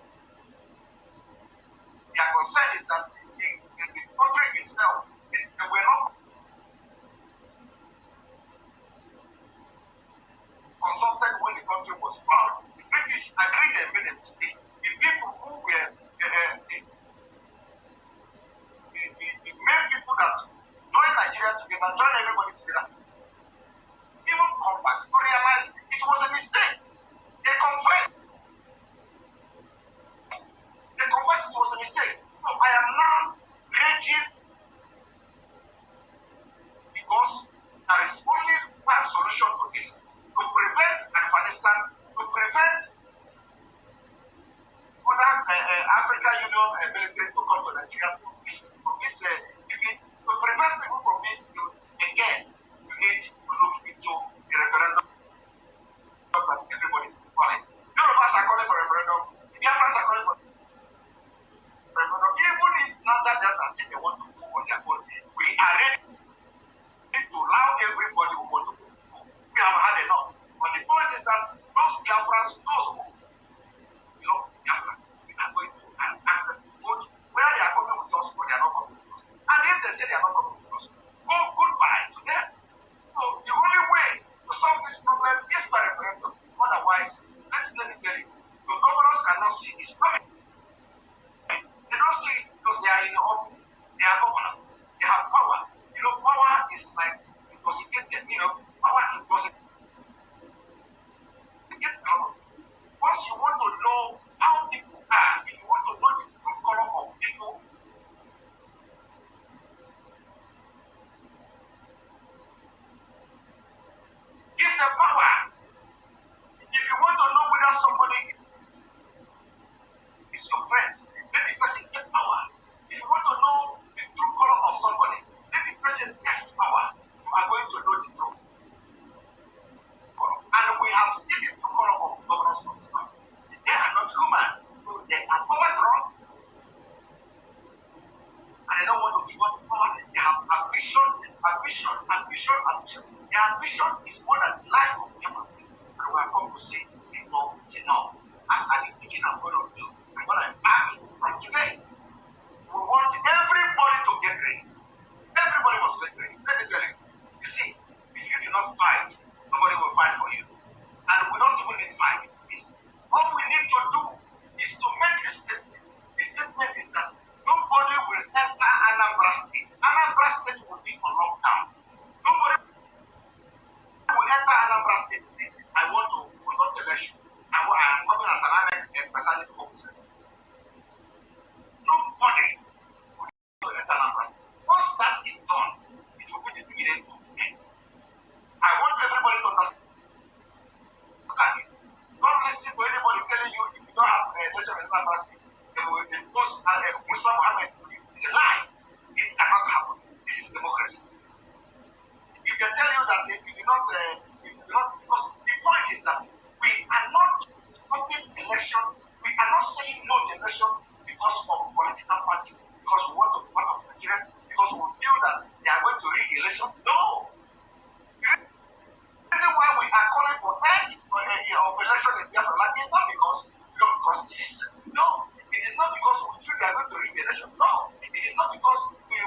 Their concern is that the country itself, they were not consulted when the country was found. The British agreed they made a mistake. The people who were the main people that joined Nigeria together, joined everybody together, even come back to realize it was a mistake. They confessed. They confessed it was a mistake. So I am now raging because there is only one solution to this: to prevent Afghanistan, to prevent other African Union military to come to Nigeria to prevent people from being killed again. You need to look into the referendum that everybody is calling. Yorubas are calling for referendum. The Biafrans are calling for referendum. Even if Niger Delta say they want to go on their own, we are ready to allow everybody who want to go. We have had enough. But the point is that those Biafrans, those who Biafra, we are going to ask them to vote whether they are coming with us or they are not coming with us. And if they say they are not coming with us, go goodbye to them. So the only way to solve this problem is by referendum. Otherwise, let me tell you, the governors cannot see this coming. They don't see it because they are in the office. They are governors. They have power. Power is like intoxicated. Power intoxicated. Once you want to know how people are, if you want to know the true color of people, give them power. If you want to know whether somebody is your friend, let the person get power. If you want to know the true color of somebody, let the person test power. You are going to know the true color. And we have seen the true color of the governors of this country. They are not human. They are power drunk. And they don't want to give up power. They have ambition. Their ambition is more than life of everything. And we have come to say, enough is enough. After the teaching I'm going to do, I'm going to embark from today. We want everybody to get ready. Everybody must get ready. Let me tell you. You see, if you do not fight, nobody will fight for you. And we don't even need fight. All we need to do is to make a statement. The statement is that nobody will enter Anambra State. Anambra State will be on lockdown. Nobody will enter Anambra State. I want to conduct election. I am coming as an presiding officer. Nobody will enter Anambra State. Once that is done, it will be the beginning of the end. I want everybody to understand it. Don't listen to anybody telling you if you don't have a election in Anambra State, they will impose Muslim Muhammad. It's a lie. It cannot happen. This is democracy. If they tell you that if you do not, because the point is that we are not stopping election. We are not saying no to election because of political party, because we want to be part of Nigeria, because we feel that they are going to rig the election. No. The reason why we are calling for end of election in Biafra land is not because we don't trust the system. No. It is not because we feel they are going to rig the election. No. It is not because we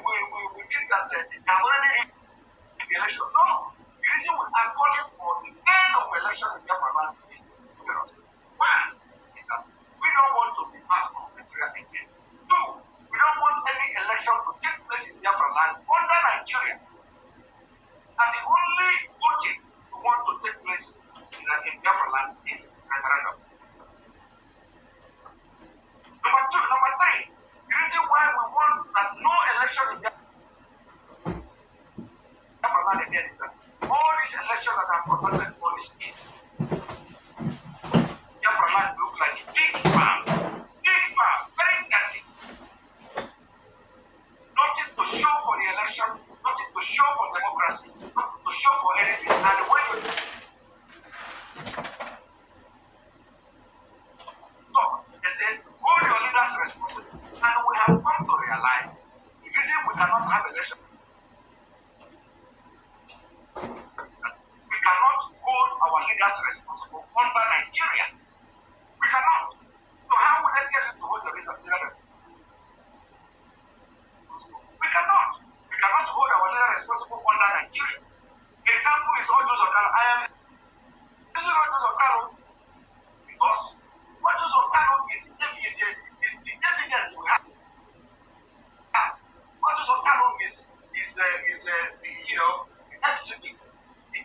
think that they have already rigged the election. No. The reason we are calling for the end of election in Biafra land is numerous. One is that we don't want to be part of Nigeria again. Two, we don't want any election to take place in Biafra land under Nigeria. And the only voting we want to take place in Biafra land is referendum. Number three, the reason why we want that no election in Biafra land again is that all these elections that are conducted on the state, Biafra land look like a big farm, very dirty. Nothing to show for the election, nothing to show for democracy, nothing to show for anything. And when you talk, they say, hold your leaders responsible. And we have come to realize the reason we cannot have election is that we cannot hold our leaders responsible under Nigeria. We cannot. So how would they tell you to hold the leaders responsible? We cannot. We cannot hold our leaders responsible under Nigeria. Example is Ojo Okalo. I am using Ojo Okalo because Ojo Okalo is the evidence we have. Ojo Okalo is the exhibit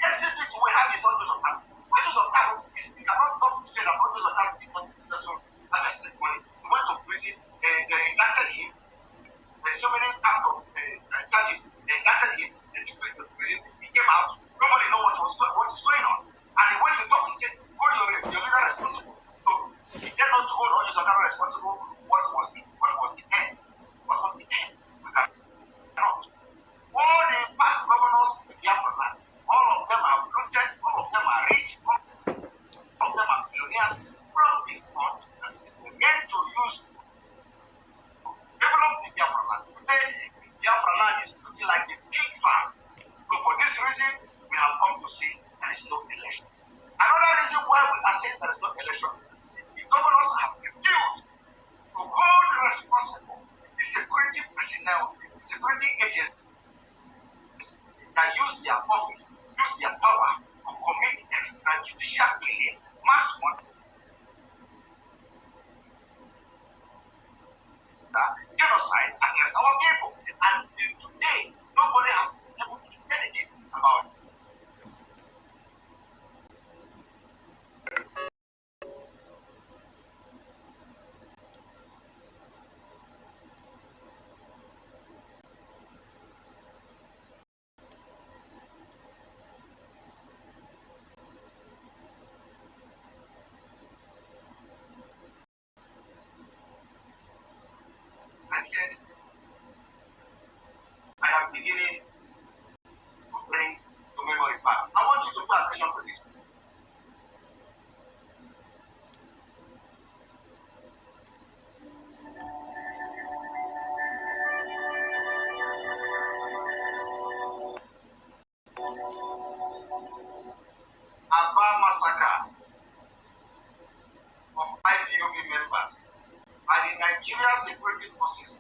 exhibit we have is all those of that. What is of that? You cannot talk today about those of that people that's harvested money. He went to prison, they indicted him. There's so many types of charges. They indicted him and took him to prison. He came out. Nobody know what is going on. And when he talked, he said, hold your leader responsible. So he did not hold all those of that responsible. What was the end? What was the end? We cannot. All the past governors in Biafra land, all of them are bloated, all of them are rich, all of them are billionaires from the fund that they were meant to use to develop the Biafra land. Today, the Biafra land is looking like a pig farm. So for this reason, we have come to say there is no election. Another reason why we are saying there is no election is that the governors have refused to hold responsible the security personnel, the security agents that use their office, use their power to commit extrajudicial killing, mass murder, genocide against our people. And today, nobody has been able to do anything about it. I said, I am beginning to bring the memory back. I want you to pay attention to this. Aba massacre of IPOB members by the Nigeria Security Forces,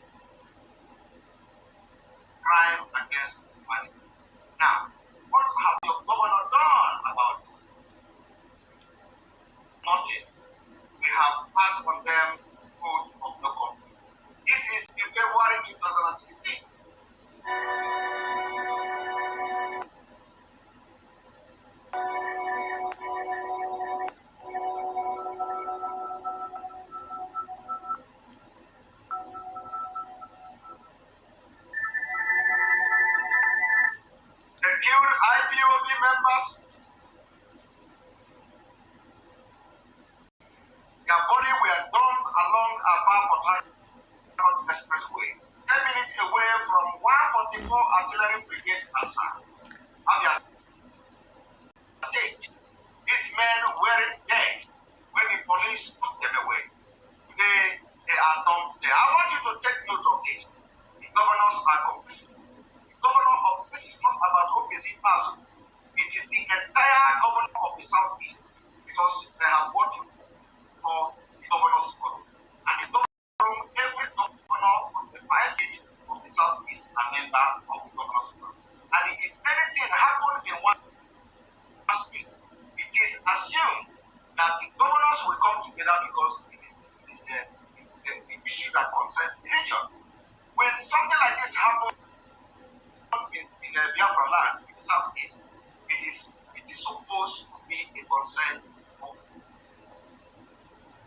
crime against humanity. Now, what have your governor done about it? Nothing. We have passed on them code of no conflict. This is in February 2016. They killed IPOB members. Their body were dumped along Aba Port Expressway, 10 minutes away from 144 Artillery Brigade Asa, Abia State. These men were dead when the police took them away. Today, they are dumped there. I want you to take note of this. The governors are complicit. The governor of this is not about OPC Maazi. It is the entire governor of the Southeast, because they have what you call the governor's forum. And the governor, every governor from the 5 feet of the Southeast are member of the governor's forum. And if anything happened in one state, it is assumed that the governors will come together because it is the issue that concerns the region. When something like this happens in Biafra land, in the Southeast, it is supposed to be a concern of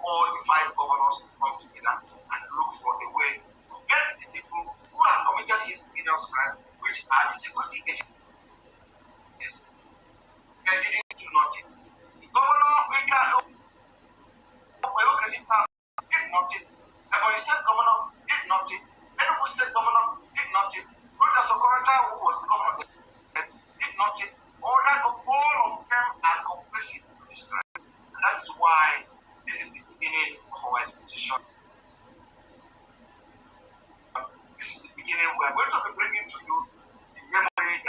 all the 5 governors to come together and look for a way to get the people who have committed his heinous crime, which are the security agents. They didn't do nothing. The governor, did nothing. The Ebonyi State governor did nothing. Enugu State governor did nothing. Ruta Sokorata, who was the governor, did nothing. All of them are complicit in this crime. And that's why this is the beginning of our exposition. This is the beginning. We are going to be bringing to you the memory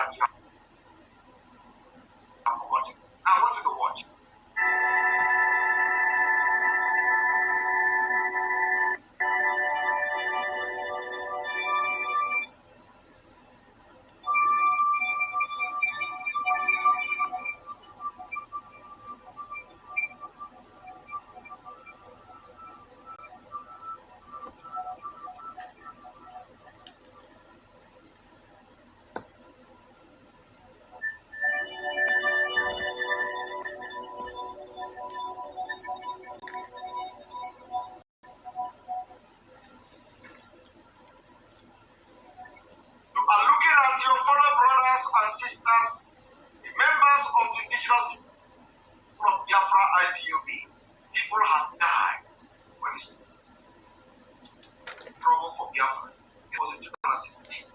and sisters, the members of the indigenous people of Biafra IPOB, people have died when it's trouble for Biafra. It was in 2016.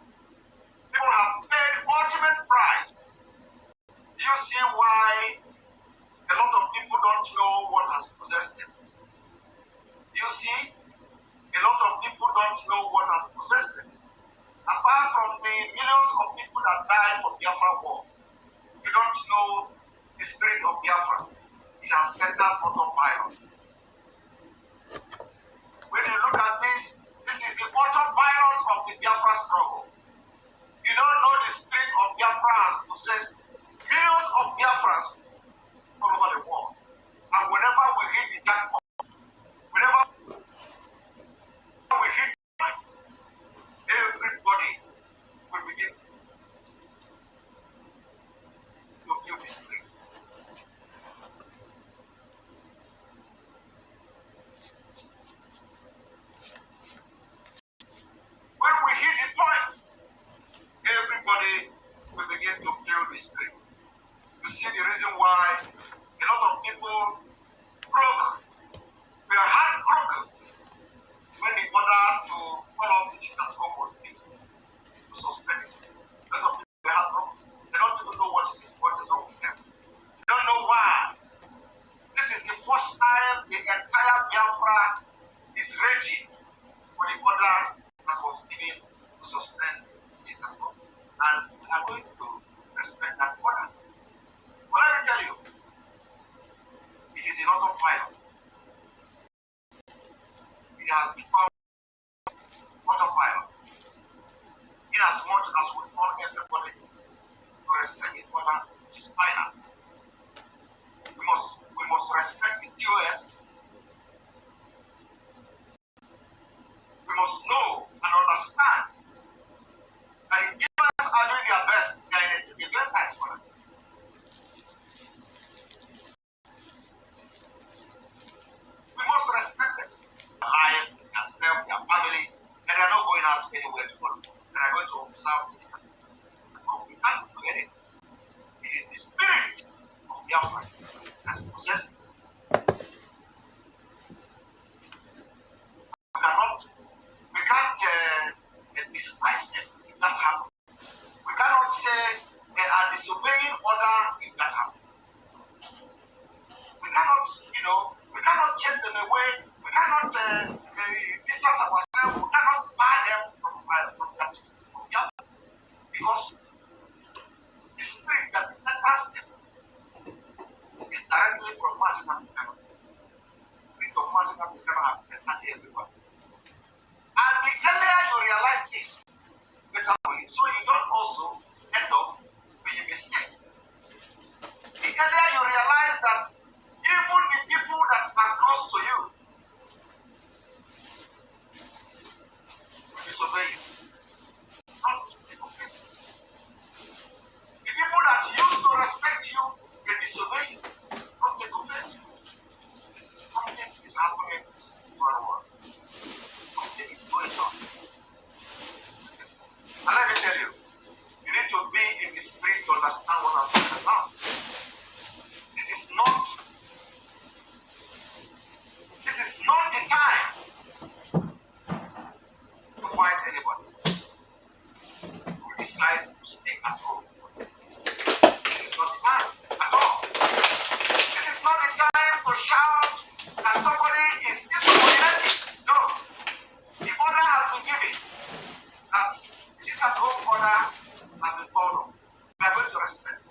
People have paid ultimate price. Do you see why a lot of people don't know what has possessed them? Do you see? A lot of people don't know what has possessed them. Apart from the millions of people that died for Biafra war, you don't know the spirit of Biafra. It has entered autopilot. When you look at this, this is the autopilot of the Biafra struggle. You don't know the spirit of Biafra has possessed millions of Biafrans all over the world. And whenever we hit the jackpot, whenever we hit the jackpot, everybody will begin to feel the spirit. When we hit the point, everybody will begin to feel the spirit. You see the reason why a lot of people broke, were heartbroken when the order to call off the sit at home was given, to suspend it. A lot of people were heartbroken. They don't even know what is wrong with them. They don't know why. This is the first time the entire Biafra is raging for the order that was given to suspend sit at home. And we are going to respect that order. But let me tell you, it is in autopilot. It has become autopilot. In as much as we want everybody to respect the order, which is final. We must respect the DOS. We must know and understand that the DOS are doing their best. They are in a very tight corner. We must respect them. Their life, their self, their family, and they are not going out anywhere tomorrow. They are going to observe this. We can't forget it. It is the spirit of Biafra that's possessed. We can't despise them if that happens. We cannot say they are disobeying order if that happens. We cannot, we cannot chase them away. We cannot distance ourselves. We cannot bar them from that. Because the spirit that enters them is directly from Maazi. The spirit of Maazi has entered everyone. And the earlier you realize this, better for you. So you don't also end up being mistaken. The earlier you realize that even the people that are close to you will disobey you. Don't take offense. The people that used to respect you, they disobey you. Don't take offense. Something is happening in this world. Something is going on. And let me tell you, you need to be in the spirit to understand what I'm talking about. This is not the time to fight anybody who decide to stay at home. This is not the time at all. This is not the time to shout that somebody is insubordinated. No. The order has been given. That sit at home order has been called off. We are going to respect.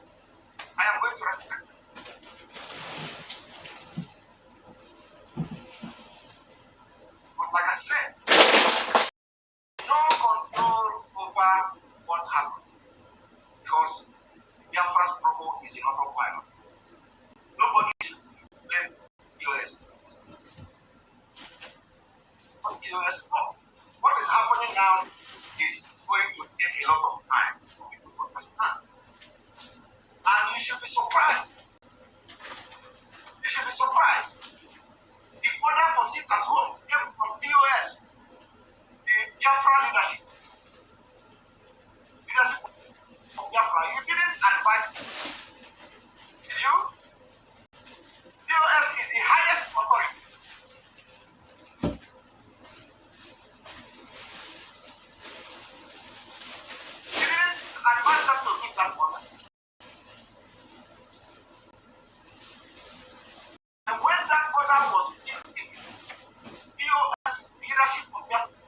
I am going to respect. But like I said, no control over what happened. Because Biafra struggle is in autopilot. Nobody should blame US. What US for? What is happening now is going to take a lot of time for people to understand. And you should be surprised. You should be surprised. The order for sit at home came from DOS, the Biafra leadership. Leadership of Biafra, you didn't advise him. Did you? DOS is the highest authority. He didn't advise them to give that order. And when that order was being given, DOS leadership of Biafra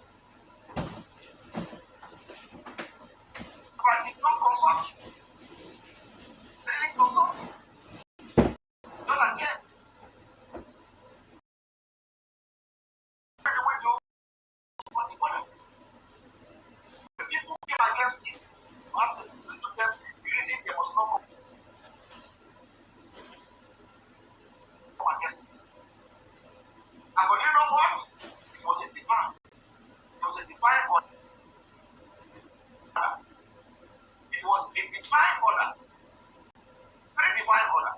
did not consult. They didn't consult. Not again. The way to what the order. The people came against it. You have to explain to them the reason they must not come against it. And but you know what? It was a divine. It was a divine order. It was a divine order. Very divine order.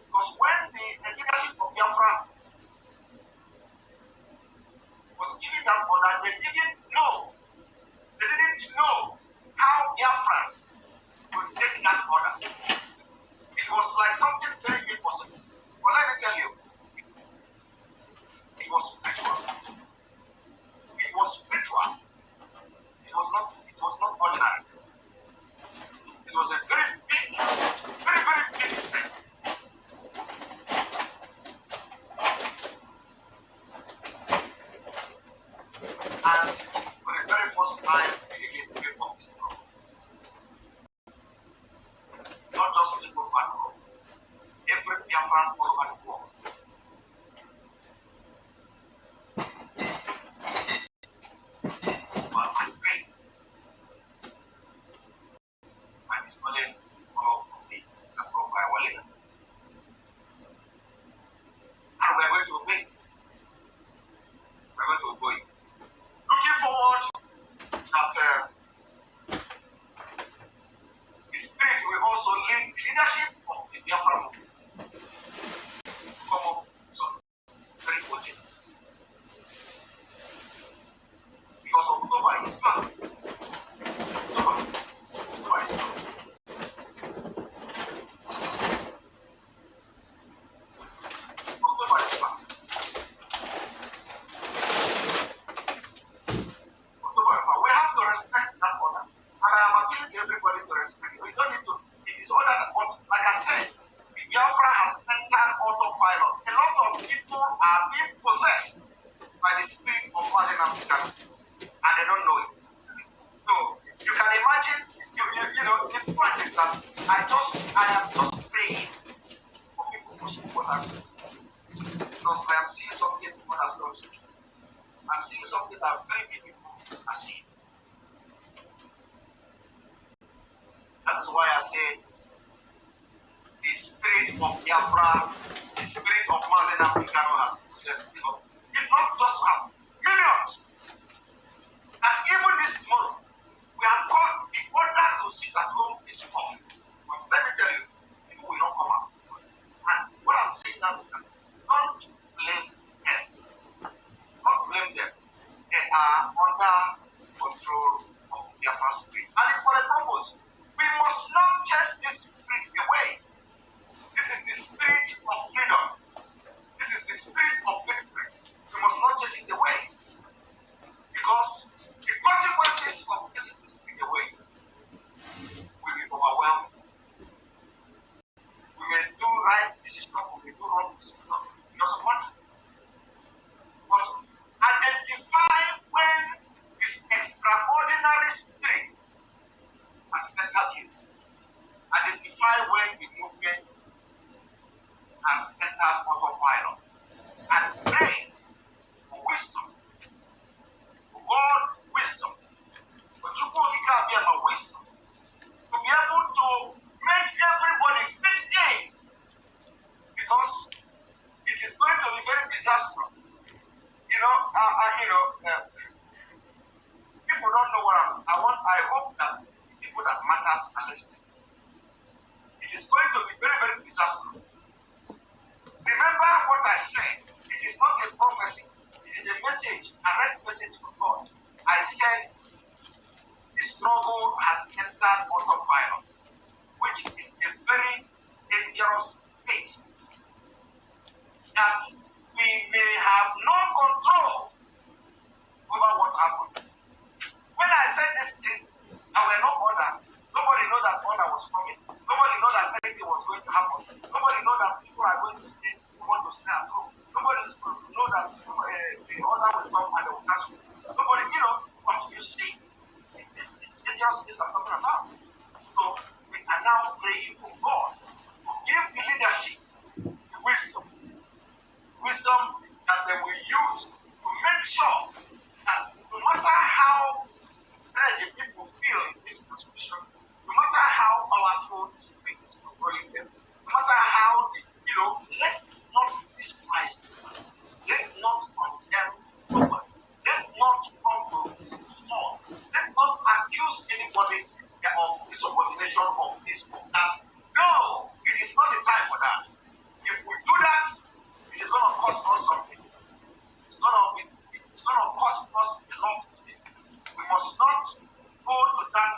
Because when the leadership of Biafra was giving that order, they didn't know. They didn't know how Biafrans would take that order. It was like something very impossible. But let me tell you, it was spiritual. It was spiritual. It was not ordinary. It was a very big, very, very big step. And for the very first time in the history of this world, not just people back home, every Biafran all over the world. But I pray, and it's calling all of the that from by our leader. And we are going to obey. We are going to obey. Looking forward that the Spirit will also lead the leadership of the Biafra movement to come up with something very important. Because October is far. October is far. October is far. We have to respect that order. And I am appealing to everybody to respect it. You don't need to, it is ordered, but like I said, the Biafra has entered autopilot. A lot of people are being possessed by the spirit of Maazi and they don't know it. So you can imagine, you know, the point is that I am just praying for people to see what I'm seeing. Because I am seeing something others don't see. I'm seeing something that very few people are seeing. That is why I say the spirit of Biafra, the spirit of Maazi has possessed people. It not just have millions. And even this tomorrow, we have got the order to sit at home is off. But let me tell you, people will not come out. And what I'm saying now is that don't blame them. Don't blame them. They are under control of the Biafra spirit. And it's for a purpose. We must not chase this spirit away. This is the spirit of freedom. This is the spirit of victory. We must not chase it away. Because the consequences of chasing the spirit away will be overwhelming. We may do right decision, we may do wrong decision. It doesn't matter. But identify when this extraordinary spirit has entered you. Identify when the movement has entered autopilot. And pray for wisdom. For God, wisdom. For Chukwukika wisdom. To be able to make everybody fit in. Because it is going to be very disastrous. People don't know what I hope that people that matters are listening. It is going to be very, very disastrous. Remember what I said. It is not a prophecy. It is a message, a direct message from God. I said the struggle has entered autopilot. Nobody know that anything was going to happen. Nobody know that people are going to stay, want to stay at home. Nobody's going to know that the order will come and they will cancel. Nobody, but you see, this is dangerous things I'm talking about. So we are now praying for God to give the leadership the wisdom that they will use to make sure that no matter how energy people feel in this discussion, no matter how powerful the spirit is controlling them, no matter how let not despise people, let not condemn nobody, let not come to fall, let not accuse anybody of insubordination of this or that. No, it is not the time for that. If we do that, it is going to cost us something. It's going to cost us a lot. We must not go to that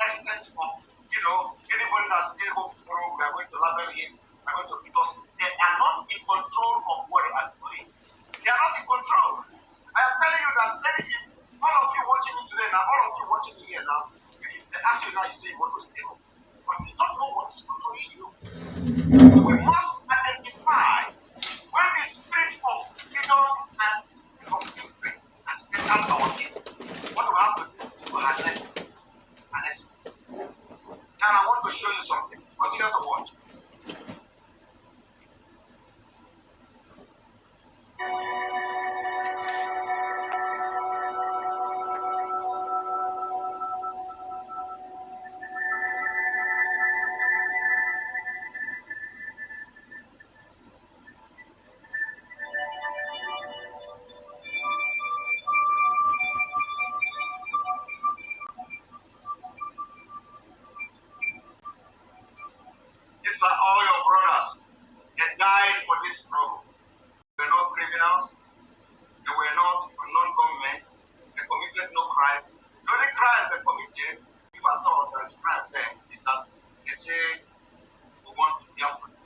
extent of, anybody that stays home tomorrow, we are going to label him, we are going to, because they are not in control of what they are doing. They are not in control. I am telling you that if all of you watching me today now, all of you watching me here now, if they ask you now, you say you want to stay home, but you don't know what is controlling you. We must identify when the spirit of freedom and the spirit of victory has entered our people. What we have to do is to harness it. And I want to show you something. Continue to watch. These are all your brothers. They died for this struggle. They were not criminals. They were not unknown gunmen. They committed no crime. The only crime they committed, if I thought there is crime there, is that they say we want to be free.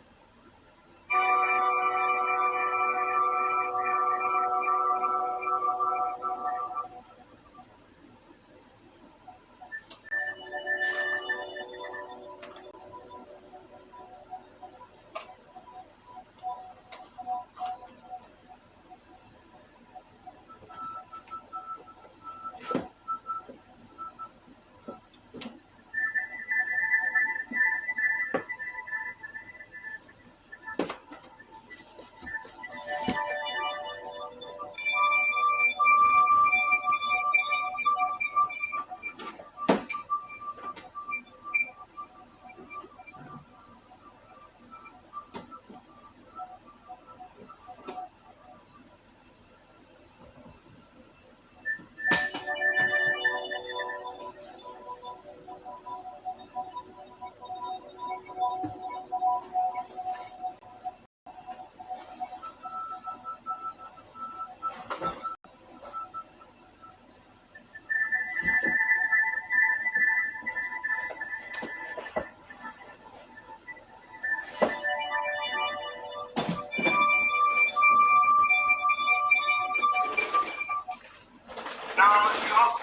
Now, you have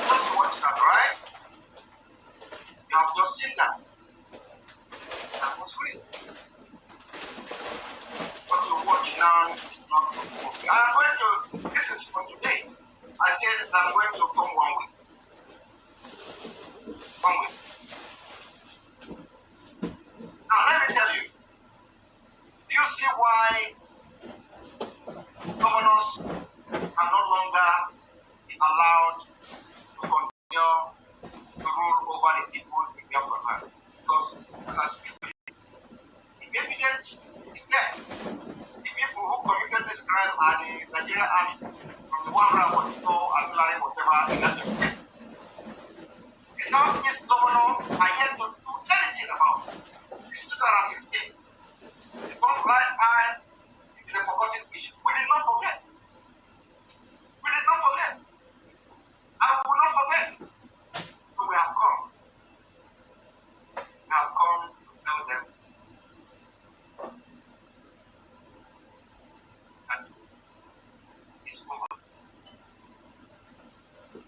just watched that, right? You have just seen that. That was real. What you watch now is not from the movie. I'm going to, this is for today. I said I'm going to come 1 week. 1 week. Now, let me tell you. Do you see why governors are no longer allowed to continue to rule over the people in their land? Because, as I speak to you, the evidence is there. The people who committed this crime are the Nigerian army from the 144 artillery, whatever, in that state. The Southeast governor are yet to do anything about it. It's 2016. The blind eye is a forgotten issue. We did not forget. We did not forget. And we will not forget. So we have come. We have come to tell them that it's over.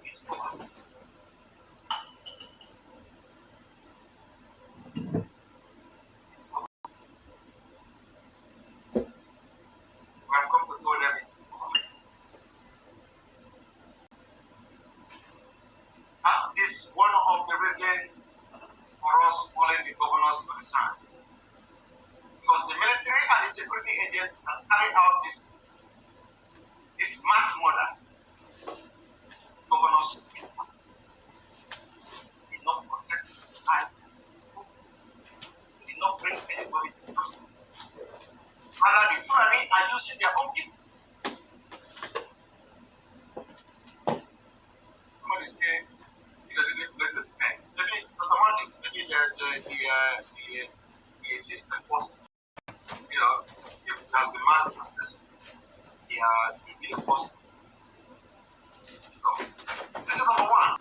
It's over. reason for us calling the governors to resign. Because the military and the security agents that carry out this mass murder, governors did not protect life, did not bring anybody to justice. Rather, the Fulani are using their own people. Somebody say, they manipulated the pen. Maybe it's automatic. Maybe the system was, it has been malpracticed. The video was. So, this is number one.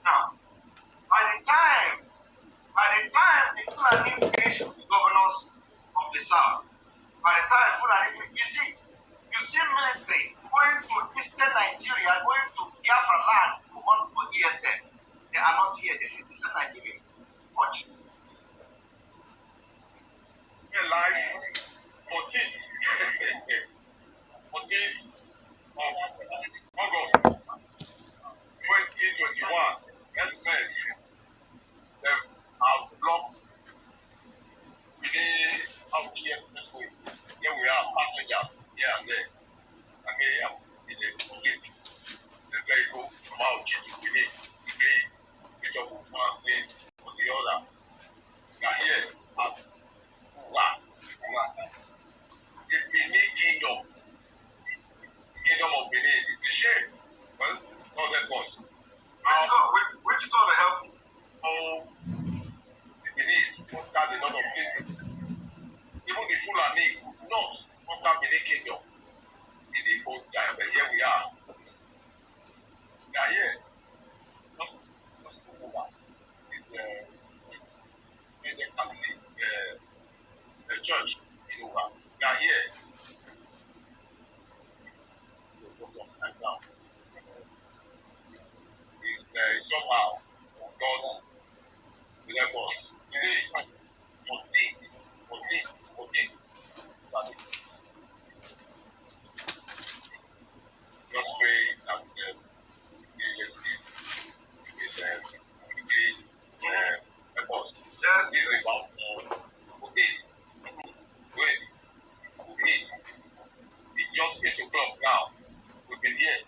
Now, by the time the Fulani finish with the governors of the South, by the time Fulani finish, you see military going to eastern Nigeria, going to Biafra land to hunt for ESN. They are not here. This is eastern Nigeria. Watch. Live 14th of August 2021. Yes, men. They have blocked within our expressway. Here we are, passengers here and there. And here in the public, the vehicle from our to Benin, which of one thing or the other. Now here at Uwa, the Benin Kingdom, the Kingdom of Benin is a shame. Well, not that course. Which God will help you? Oh, the Benin conquered a lot of places. Even the Fulani could not conquer Benin Kingdom in the old time, but here we are. We are here. Just over in the Catholic the church in Uba. We are here. For some time now. It's somehow God will help us. Today, 14th. Just pray that let's this will help us. Yes. This is about wait. It's just 8 o'clock now. We've been here.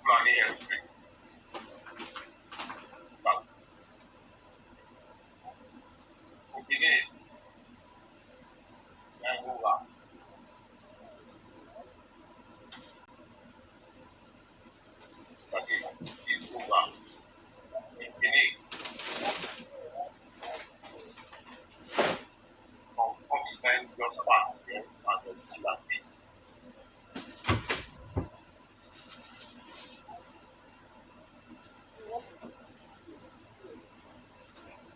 Planning history. We've been here. And over. That is over. We've been here. Oxfam just passed here and the Fulani.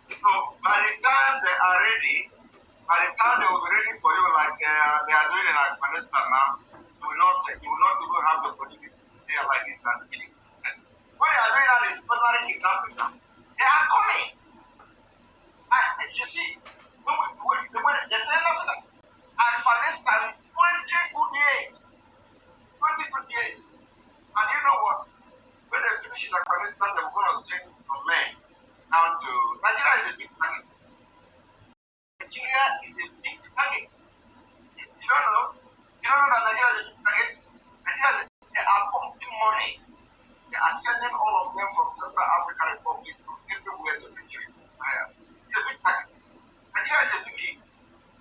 So by the time they are ready, by the time they will be ready for you, like they are doing in Afghanistan now, you will not even have the opportunity to stay like this and kill it. What they are doing now is ordinary kidnapping now. They are coming. And you see, when they say nothing, Afghanistan is 20 good years. 20 good years. And you know what? When they finish in Afghanistan, they were going to send some men down to Nigeria is a big target. Nigeria is a big target. You don't know? You don't know that Nigeria is a big target? They are pumping money. They are sending all of them from Central African Republic from everywhere to Nigeria. It's a big target. Nigeria is a big hit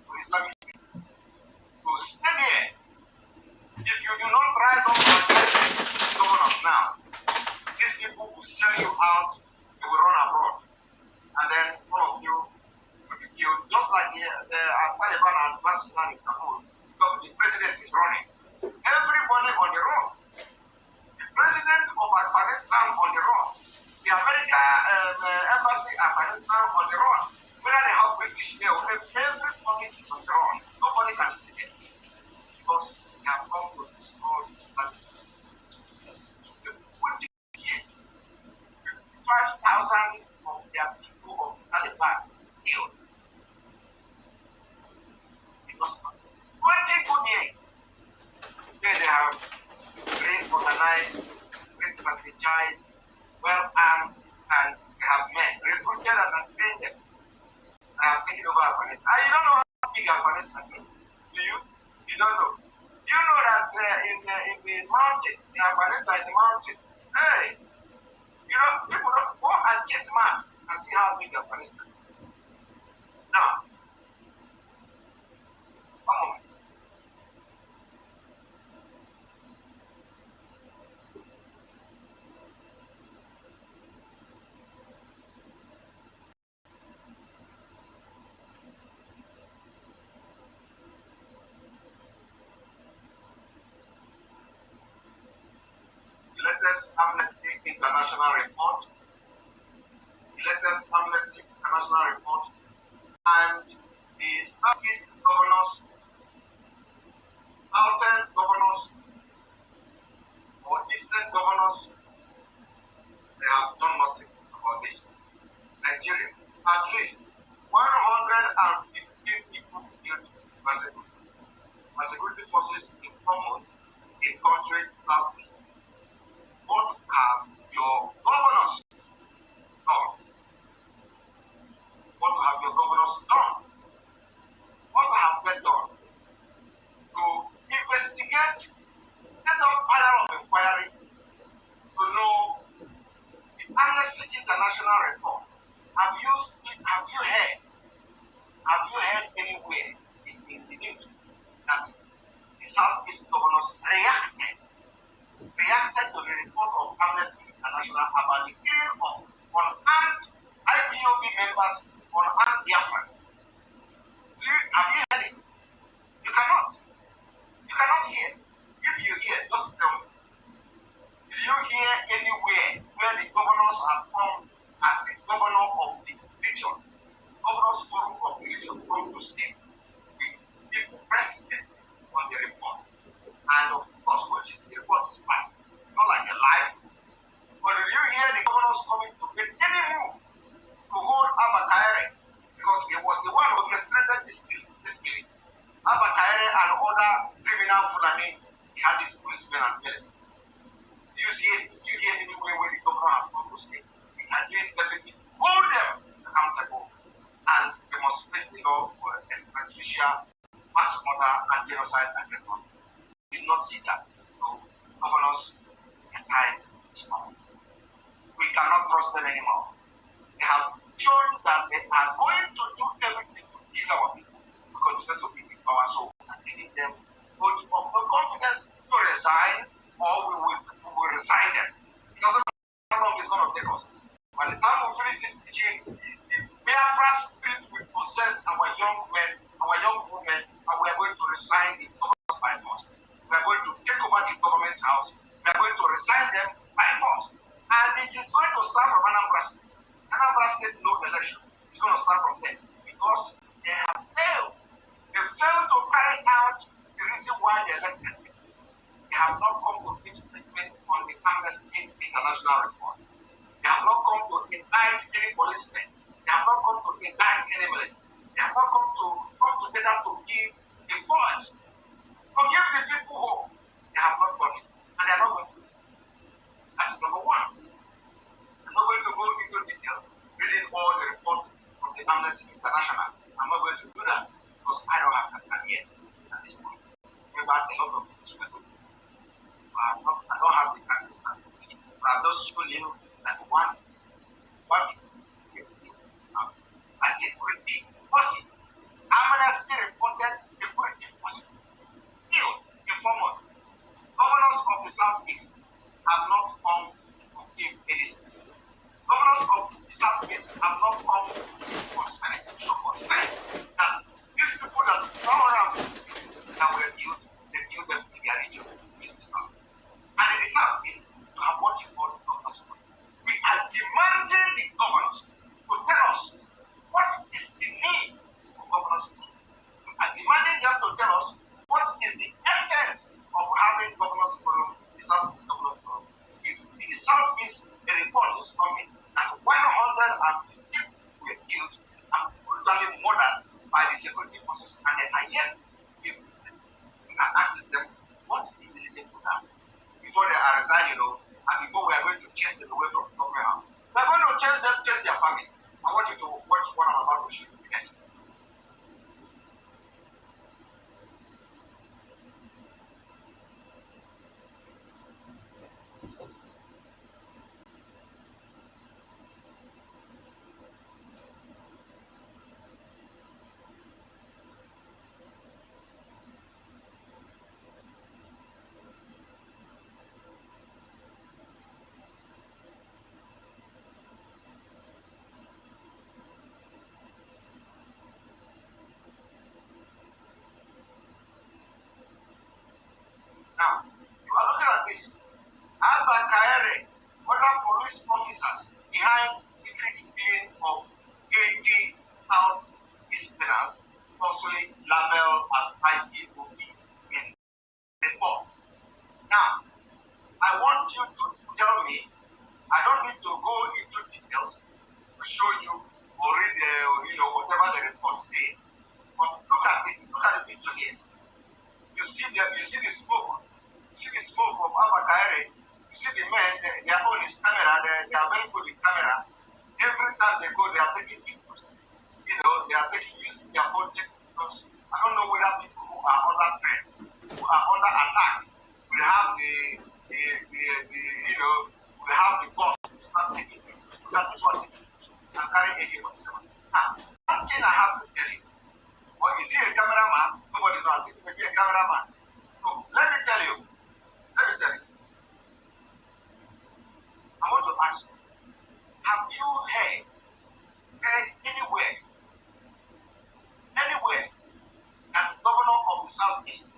for Islamic State. So stay there. If you do not rise up against governors now, these people will sell you out, they will run abroad. And then all of you will be killed. Just like the Taliban and Pakistan in Kabul, the president is running. Everybody on the run. The president of Afghanistan on the run. The American embassy in Afghanistan on the run. Whether they have British there, everybody is on the run. Nobody can stay there. Because they have come to destroy Islamic State. So the 20 years, 5,000 of their people of Taliban killed. It was 20 good years. Today they have very organized, very strategized, well armed, and they have men recruited and trained them. And have taken over Afghanistan. And you don't know how big Afghanistan is, do you? You don't know. You know that in the mountain, in Afghanistan, in the mountain, hey, you know, people don't go and check the map and see how big Afghanistan is. Now, one moment. The latest Amnesty International report, and the Southeast governors, Southern governors, or Eastern governors, they have done nothing about this. Nigeria, at least 115 people killed by security forces in common in country Southeast. What have your governors done? What have your governors done? What have they done to investigate, set up panel of inquiry to know the Amnesty International report? Have you heard anywhere in the news that the Southeast governors reacted to the report of Amnesty International about the killing of unarmed IPOB members, unarmed Biafrans? Have you heard it? You cannot. You cannot hear. If you hear, just tell me. Did you hear anywhere where the governors have come as a governor of the region, governors forum of the region, come to say we give precedent on the report? And of course, the report is fine. It's not like a lie. But did you hear the governors coming to make any move to hold Abba Kaere? Because he was the one who orchestrated this killing. Abba Kaere and other criminal Fulani, he had these policemen and men. Do you hear anywhere where the governor has come to say we are doing everything? Hold them accountable, and they must face the law for extrajudicial mass murder and genocide against them. We did not see that. So governors, their time is gone. We cannot trust them anymore. They have shown that they are going to do everything to kill our people. We continue to be in power, so we are giving them vote of no confidence to resign, or we will resign them. It doesn't matter how long it's going to take us. By the time we finish this teaching, the Biafra spirit will possess our young men, our young women, and we are going to resign the government by force. We are going to take over the government house. We are going to resign them by force. And it is going to start from Anambra State. Anambra State, no election. It's going to start from there because they have failed. They failed to carry out the reason why they elected. They have not come to give statement on the Amnesty International report. They have not come to indict any policemen. They have not come to indict any military. They have not come together to give a voice, to give the people hope. They have not done it, and they are not going to. That's number one. I'm not going to go into detail, reading all the reports from the Amnesty International. I'm not going to do that because I don't have that yet at this point. Remember, a lot of things we are going to do. I don't have the practice, but I'm just showing you that one as security forces. Amnesty reported security forces killed in Formal. Governors of the Southeast have not come to give any statement. Governors of the Southeast have not come to show concern that these people that run around that were killed, they killed them in their region, which is the South. And in the Southeast, to have what you call governors. We are demanding the governor were killed and brutally murdered by the security forces, and yet, if we are asking them, what is the reason for that? Before they are resigning, and before we are going to chase them away from the government house, we are going to chase them, chase their family. I want you to watch what I'm about to show you next. Now, you are looking at this. Abba Kaere, other police officers behind the killing of 80 out listeners, falsely labeled as IPOB in the report. Now, I want you to tell me, I don't need to go into details to show you or read whatever the report say. But look at it, look at the picture here. You see the smoke. You see the smoke of Abba Kaere. You see the men, they are on his camera, they are very good with camera. Every time they go, they are taking pictures. They are using their phone taking pictures. I don't know whether people who are under threat, who are under attack, will have will have the guts to start taking pictures. Look at this one taking pictures and carrying AK-47. Now, one thing I have to tell you, or is he a cameraman? Nobody knows. I think maybe a cameraman. So let me tell you. I want to ask you, have you heard anywhere that the governor of the Southeast,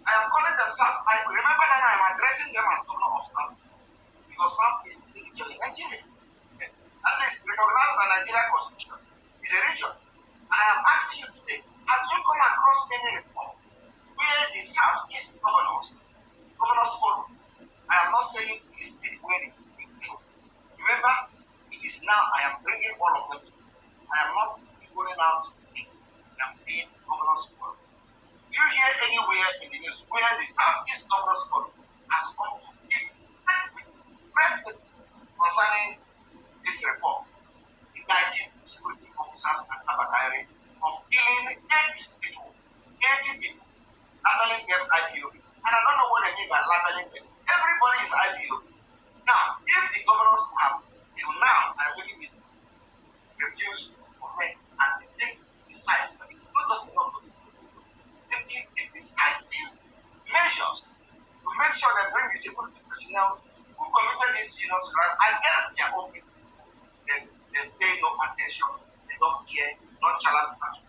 I am calling them South, I remember that I am addressing them as governor of South, because Southeast is a region in Nigeria. At least recognized by Nigeria Constitution, is a region. And I am asking you today, have you come across any report where the Southeast governors forum, I am not saying it is state where it will. Remember, it is now I am bringing all of them to you. I am not going out to speak. I am saying governors forum. Do you hear anywhere in the news where the Southeast governors forum has come to give press concerning this report, indicting security officers at Abba Kaere of killing 80 people, labeling them IPOB. And I don't know what they mean by labeling them. Everybody is IPOB. Now, if the governors have, till now, I'm making this, refused to comment and they take decisive, but it's not just enough to taking decisive measures to make sure they bring the security personnel who committed this serious crime against their own people. They pay no attention, they don't care, nonchalant attitude,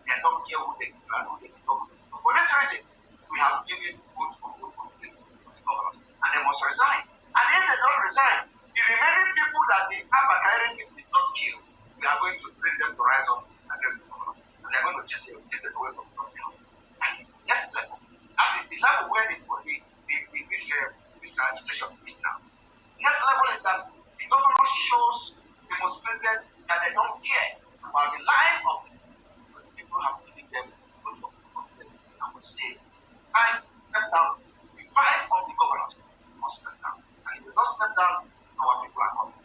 they don't care who they kill and who they kill. For this reason, we have given vote of no confidence to the governors, and they must resign. And if they don't resign, the remaining people that the Abba Kaere team did not kill, we are going to bring them to rise up against the governors, and they are going to just get them away from the government. That is the next level. That is the level where this legislation is now. Next level is that the governor demonstrated that they don't care about the life of the people have given them vote of confidence. I would say, and step down. The 5 of the governors must step down. And if they don't step down, our people are coming.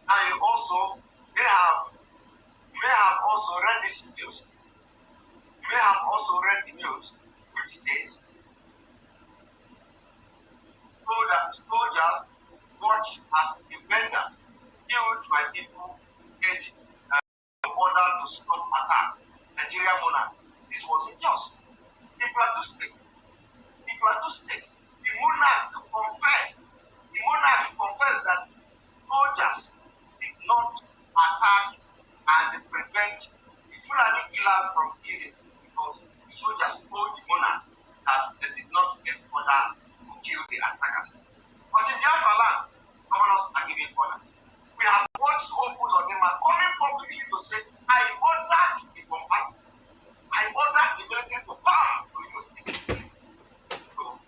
And you also, you may have also read this news. You may have also read the news which says soldiers watch as defenders killed by people get order to stop attack. Nigeria monarch. This was unjust. In Plateau State, the monarch confessed that soldiers did not attack and prevent the Fulani killers from killing because the soldiers told the monarch that they did not get order to kill the attackers. But in Biafra land, governors are giving order. We have watched Opus on them coming publicly to say, I ordered the combat. I ordered the military to come to your state. So,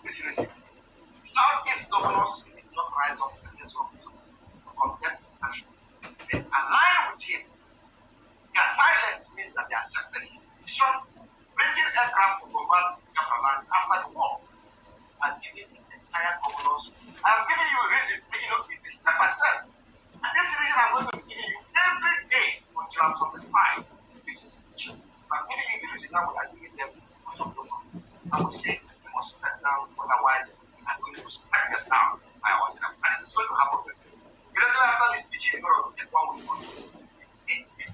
Listen. Southeast governors did not rise up in this room to condemn his action. They align with him. Their silence means that they accepted his decision, bringing aircraft to bombard Biafra land after the war, and giving the entire governors. I am giving you a reason, it is step by step. And this reason I'm going to be giving you every day until I'm satisfied. This is true. I'm giving you the reason now we are giving them much of the money. I will say we must step down, otherwise we are going to strike them down by ourselves. And it is going to happen. Immediately after this teaching, we're going to take one week or two.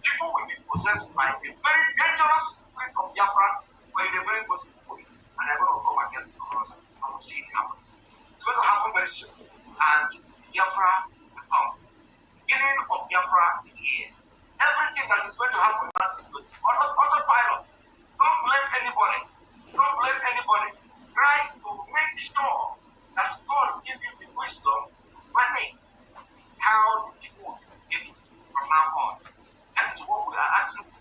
People will be possessed by a very dangerous spirit from Biafra, or in a very positive way, and they're going to come against the governors, and we'll see it happen. It's going to happen very soon, and Biafra will come. The beginning of Biafra is here. Everything that is going to happen is good. Autopilot. Don't blame anybody. Don't blame anybody. Try to make sure that God give you the wisdom, money, how the people will behave from now on. That is what we are asking.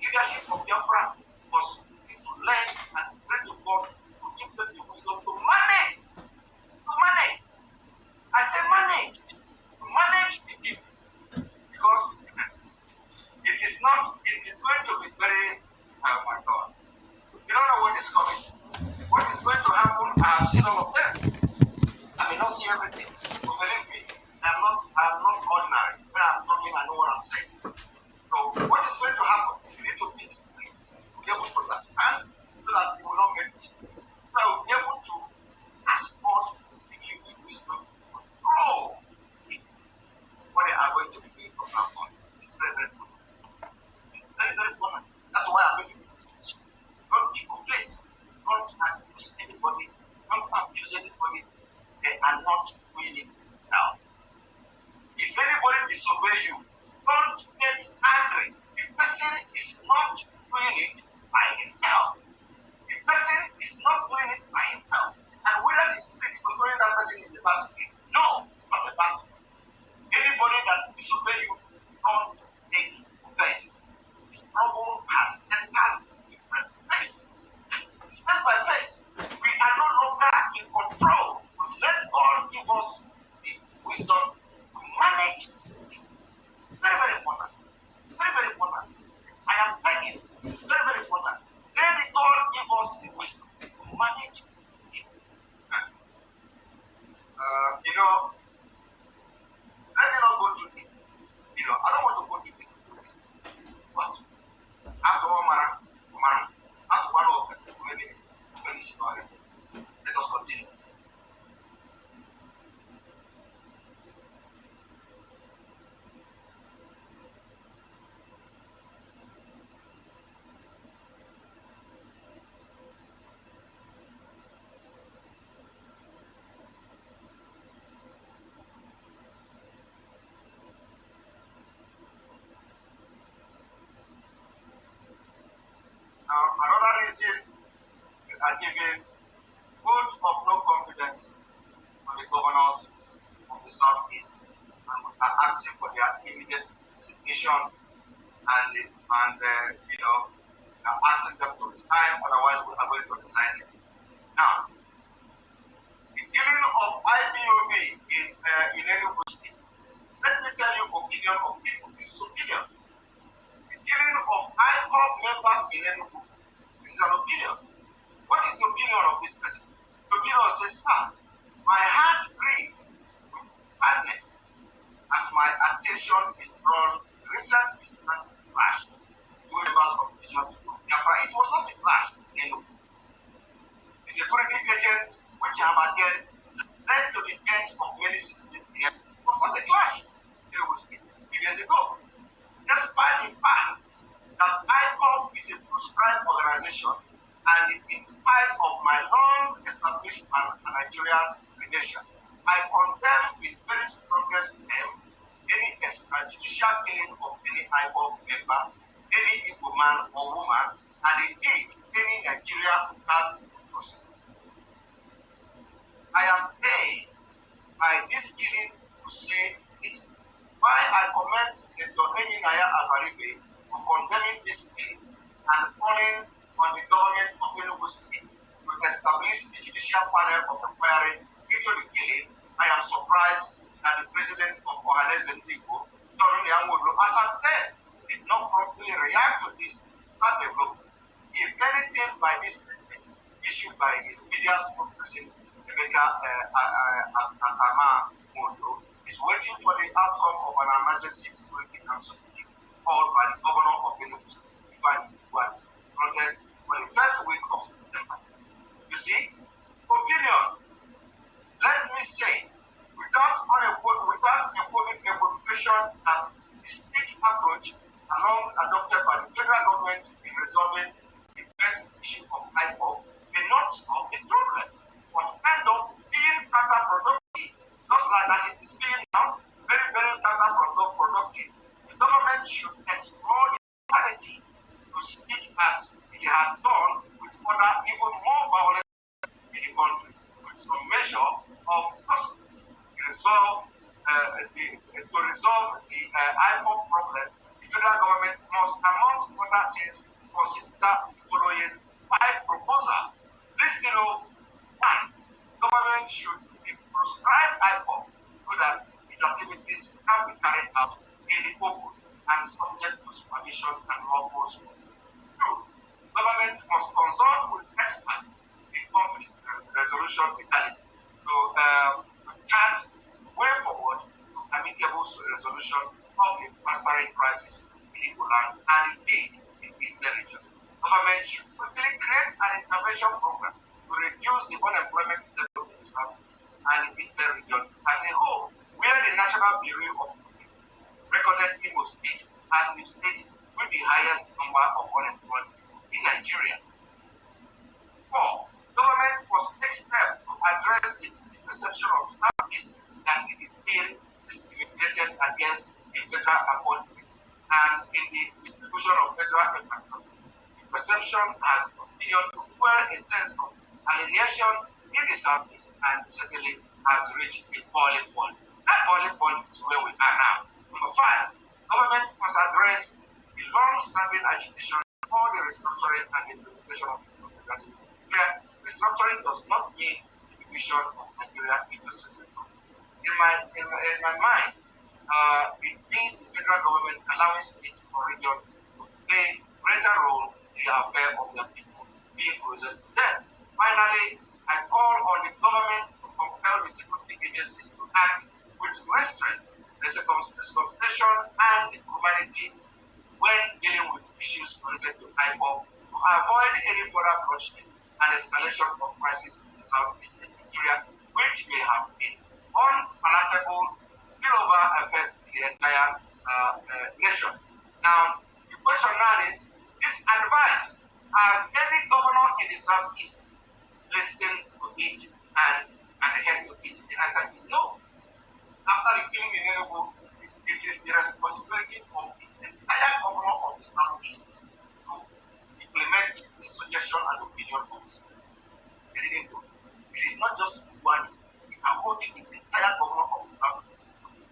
Leadership of Biafra must need to learn and pray to God to give them the wisdom to manage. To manage. I say manage. To manage the people. Because it is going to be very, oh my God. You don't know what is coming. What is going to happen, I have seen all of them. I may not see everything, but believe me, I'm not ordinary. When I'm talking, I know what I'm saying. So what is going to happen? You need to be disciplined, to be able to understand, so that you will not make mistakes. So I will be able to ask God to give you the wisdom to grow what they are going to be doing from now on. It's very, very important. It's very, very important. That's why I'm making this decision. Don't keep your face. Don't abuse anybody. Don't abuse anybody. They are not doing it now. If anybody disobey you, don't get angry. The person is not doing it by himself. The person is not doing it by himself. And whether the spirit controlling that person is a bad spirit, no, not a bad spirit. Anybody that disobey you, don't take offense. This problem has entered the face. It's face by face. We are no longer in control. But let God give us the wisdom to manage. Very, very important. Very, very important. I am begging. It's very, very important. Let God give us the wisdom to manage it. Let me not go too deep. I don't want to go too deep into this. But after one after one of them, maybe finish it. Let us continue. Now, another reason we are giving vote of no confidence on the governors of the Southeast, and we are asking for their immediate resignation, and asking them to resign, otherwise we are going to resign them. Now, the killing of IPOB in Enugu State, let me tell you opinion of people. This is opinion. The killing of IPOB members in Enugu, this is an opinion. What is the opinion of this person? The opinion says, sir, my heart grieved with badness as my attention is drawn to the recent incident clash between members of indigenous people. Therefore, it was not a clash in Enugu. The security agent, which have again led to the death of many citizens in Enugu, was not a clash in Enugu State 2 years ago. Despite the fact that IPOB is a proscribed organization, and in spite of my long-established Nigerian credential, I condemn in very strongest terms any extrajudicial killing of any IPOB member, any Igbo man or woman, and indeed any Nigerian without due process. I am paid by this killing to say it. Why I commend Senator Enyinaya Abaribe for condemning this killing and calling on the government of Enugu State to establish a judicial panel of inquiry into the killing, I am surprised that the president of Ohanese Ndigo, John Nyangodo, as at then, did not promptly react to this development. If anything, by this statement issued by his media spokesperson, Rebecca Atama Mondo, is waiting for the outcome of an emergency security council meeting called by the governor of Enugu State, noted for the first week of September. You see, opinion, let me say, without equivocation that the state approach along adopted by the federal government in resolving the vexed issue of IPOP may not solve the problem, but end up being counterproductive, just like as it is being now, very, very counterproductive. The government should explore the alternative to speak as it had done with other even more violent in the country, with some measure of trust to resolve the IPOP problem. The federal government must, among other things, consider the following 5 proposals. Listen, 1. Government should proscribe IPOP so that its activities can be carried out in the open and subject to supervision and lawful scrutiny. 2. Government must consult with experts in conflict resolution mechanism to chart the way forward to amicable resolution of the fostering crisis in Igbo land and indeed in Eastern region. Government should quickly create an intervention program to reduce the unemployment level in the Southeast and Eastern region as a whole, where the National Bureau of Statistics recorded Imo State as the state with the highest number of unemployed in Nigeria. 4. Government must take steps to address the perception of Southeast that it is being discriminated against in federal appointment and in the distribution of federal infrastructure. The perception has continued to fuel a sense of alienation in the Southeast and certainly has reached a boiling point. That boiling point is where we are now. Number 5. Government must address the long-standing agitation for the restructuring and implementation of federalism. Restructuring does not mean the division of Nigeria into separate countries. In my mind, it means the federal government allowing states or regions to play a greater role in the affair of their people being closer to them. Finally, I call on the government to compel the security agencies to act with restraint, circumspection, and humanity when dealing with issues related to IPOP to avoid any further bloodshed and escalation of crisis in Southeast Nigeria, which may have been unpalatable spillover effect in the entire nation. Now, the question now is, this advice, has any governor in the Southeast listened to it and adhered to it? The answer is no. After the killing in Enugu, it is the responsibility of the entire governor of the Southeast to implement the suggestion and opinion of this people. They didn't do it. It is not just one. We are holding the entire governor of the Southeast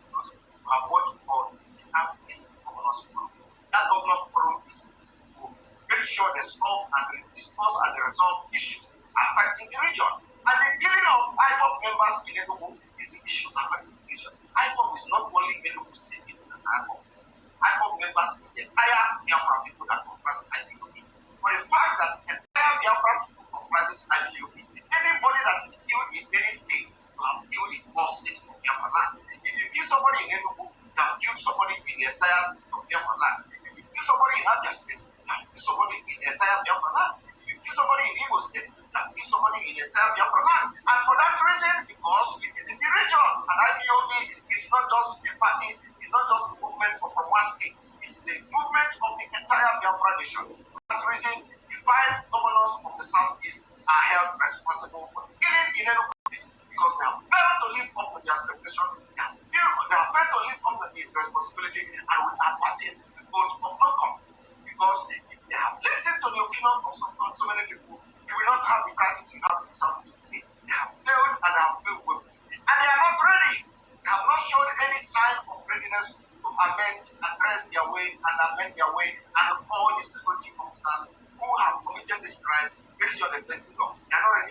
because we have what we call the Southeast Governors Forum. That governor forum is to make sure they solve and discuss and resolve issues affecting the region. And the killing of IPOP members in Enugu is an issue affecting the region. IPOP is not only Enugu State people that are IPOP. IPOP members is the entire Biafra people that comprise IPOP. For the fact that the entire Biafra people comprises IPOP, anybody that is killed in any state will have killed in all states of Biafra land. If you kill somebody in Enugu, you have killed somebody in the entire state of Biafra land. If you kill somebody in Abia State, you have killed somebody in the entire Biafra land. If you kill somebody in Imo State, you have killed somebody in the entire Biafra land. And for that reason, because it is in the region, and IPOB is not just a party, it's not just a movement from one state. This is a movement of the entire Biafra nation. For that reason, the 5 governors of the Southeast are held responsible for killing in Enugu State because they have failed to live up to the expectation, they have failed to live up to the responsibility, and we are passing the vote of no conflict. Because if they have listened to the opinion of so many people, you will not have the crisis you have in the Southeast today. They have failed and they have failed with it. And they are not ready. They have not shown any sign of readiness to amend, address their way, and amend their way, and all the security officers who have committed this crime, make sure they face the law. They are not ready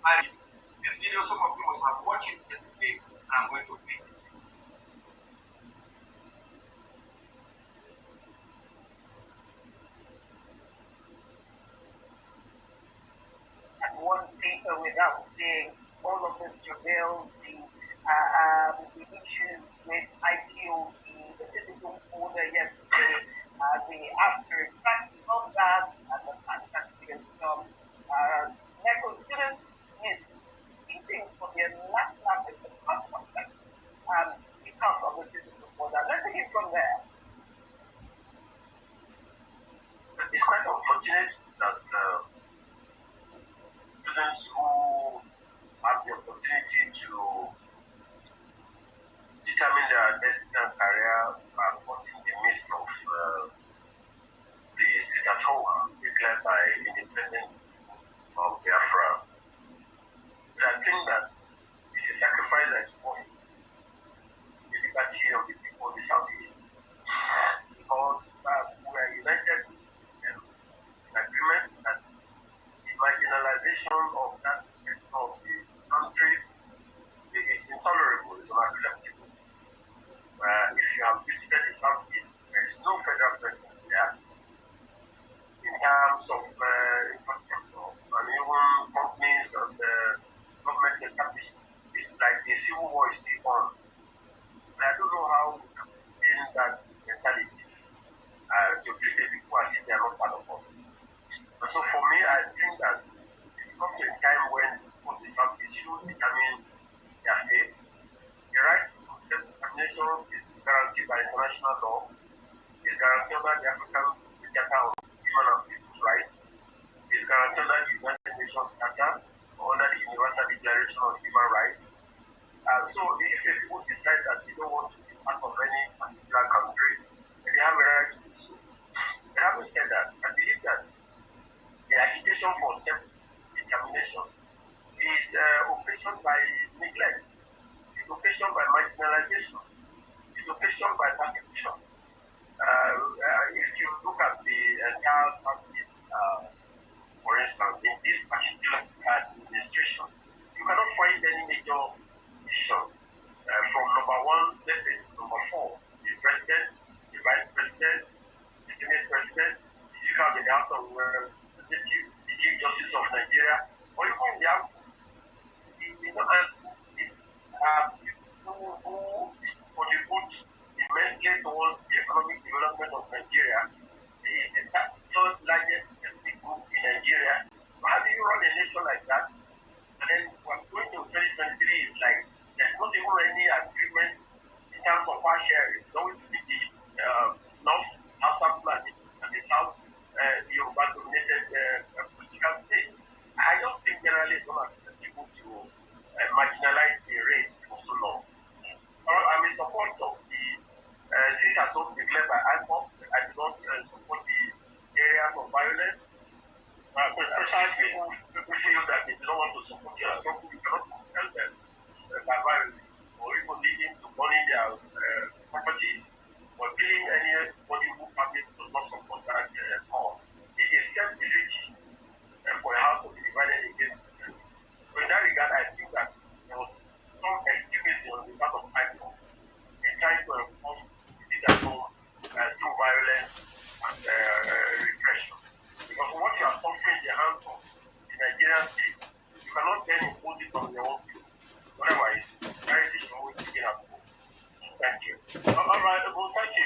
And this video, some of you must have watched it yesterday, and I'm going to play it. And one paper without seeing all of the travails, the issues with IPO, the citizen order yesterday, the after effect of that, and the fact that we have become NECO students is meeting for their mathematics and math subject because of the citizen order. Let's begin from there. It's quite unfortunate that students who have the opportunity to determine their destiny and career are caught in the midst of the Sitatoma declared by independent of Biafra. But I think that it's a sacrifice that is worth the liberty of the people of the Southeast, because we are united in agreement that the marginalization of that sector of the country is intolerable, it's unacceptable. If you have visited the Southeast, there is no federal presence there in terms of infrastructure and even companies and government establishment. It's like the civil war is still on. And I don't know how we can sustain that mentality to treat the people as if they are not part of us. And so for me, I think that it's come to a time when people of the Southeast should determine their fate. The right to self-determination is guaranteed by international law. It's guaranteed by the African Charter on Human and People's Rights. It's guaranteed under the United Nations Charter or under the Universal Declaration on Human Rights. So if people decide that they don't want to be part of any particular country, they have a right to do so. But having said that, I believe that the agitation for self-determination is occasioned by neglect, is occasioned by marginalization, is occasioned by persecution. If you look at the entire Southeast, for instance, in this particular administration, you cannot find any major decision from number one, let's say, to number four. The president, the vice president, the senate president, the speaker of the House of Representatives, the chief justice of Nigeria, or even the Air Force. And these people who contribute immensely towards the economic development of Nigeria. It is the third largest ethnic group in Nigeria. How do you run a nation like that? And then we're going to 2023 is like there's not even any agreement in terms of power sharing. It's always between the North, Hausa Fulani, and the South, Yoruba dominated political space. I just think generally it's not able to marginalize the race for so long. I'm in support of the seat at home declared by IPOP. I do not support the areas of violence. Precisely, people feel that they do not want to support your struggle, you cannot compel them by violence, or even leading to burning their properties, or killing anybody who probably does not support that call. It is self-defeat for a house to be divided against itself. So in that regard, I think that there was some extremism on the part of IPOP in trying to enforce the seat at home through violence and repression. Because what you are suffering in the hands of the Nigerian state, you cannot then impose it on your own people. Otherwise, charity should always begin at home. Thank you. All right, well, thank you.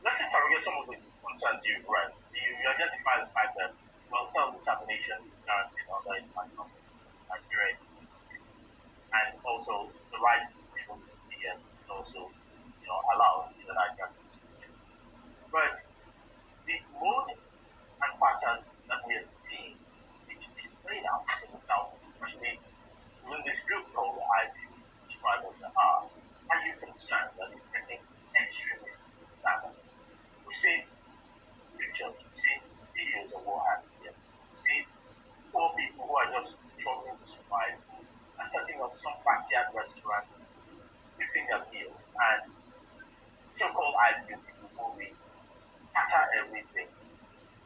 Let's interrogate some of the concerns you raised. You identified the fact that, well, self-determination is guaranteed under international Nigeria, and also the right to freedom of speech is also, allowed in the Nigerian Constitution. But the mode and pattern that we are seeing, which is played out in the South, especially within this group called the IPU, which rivals are you concerned that it's taking extremist stand? We've seen pictures, we've seen videos of what happened here. We've seen poor people who are just struggling to survive, are setting up some backyard restaurants, fixing their meals, and so-called IPU people moving, scatter everything.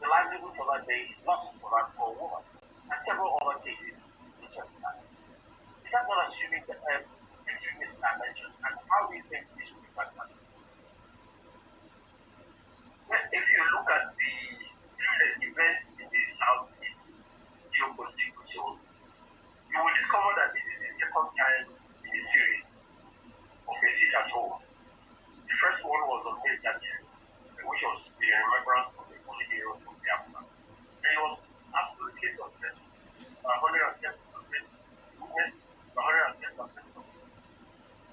The livelihood for that day is lost for that poor woman. And several other cases such as that. Is that not assuming the extremist dimension? And how do you think this will be personal? Well, if you look at the events in the Southeast geopolitical zone, you will discover that this is the second time in the series of a sit at home. The first one was on May 30th, which was the remembrance of the fallen heroes of Ekpa. And it was absolutely successful. 110% witness, 110% success.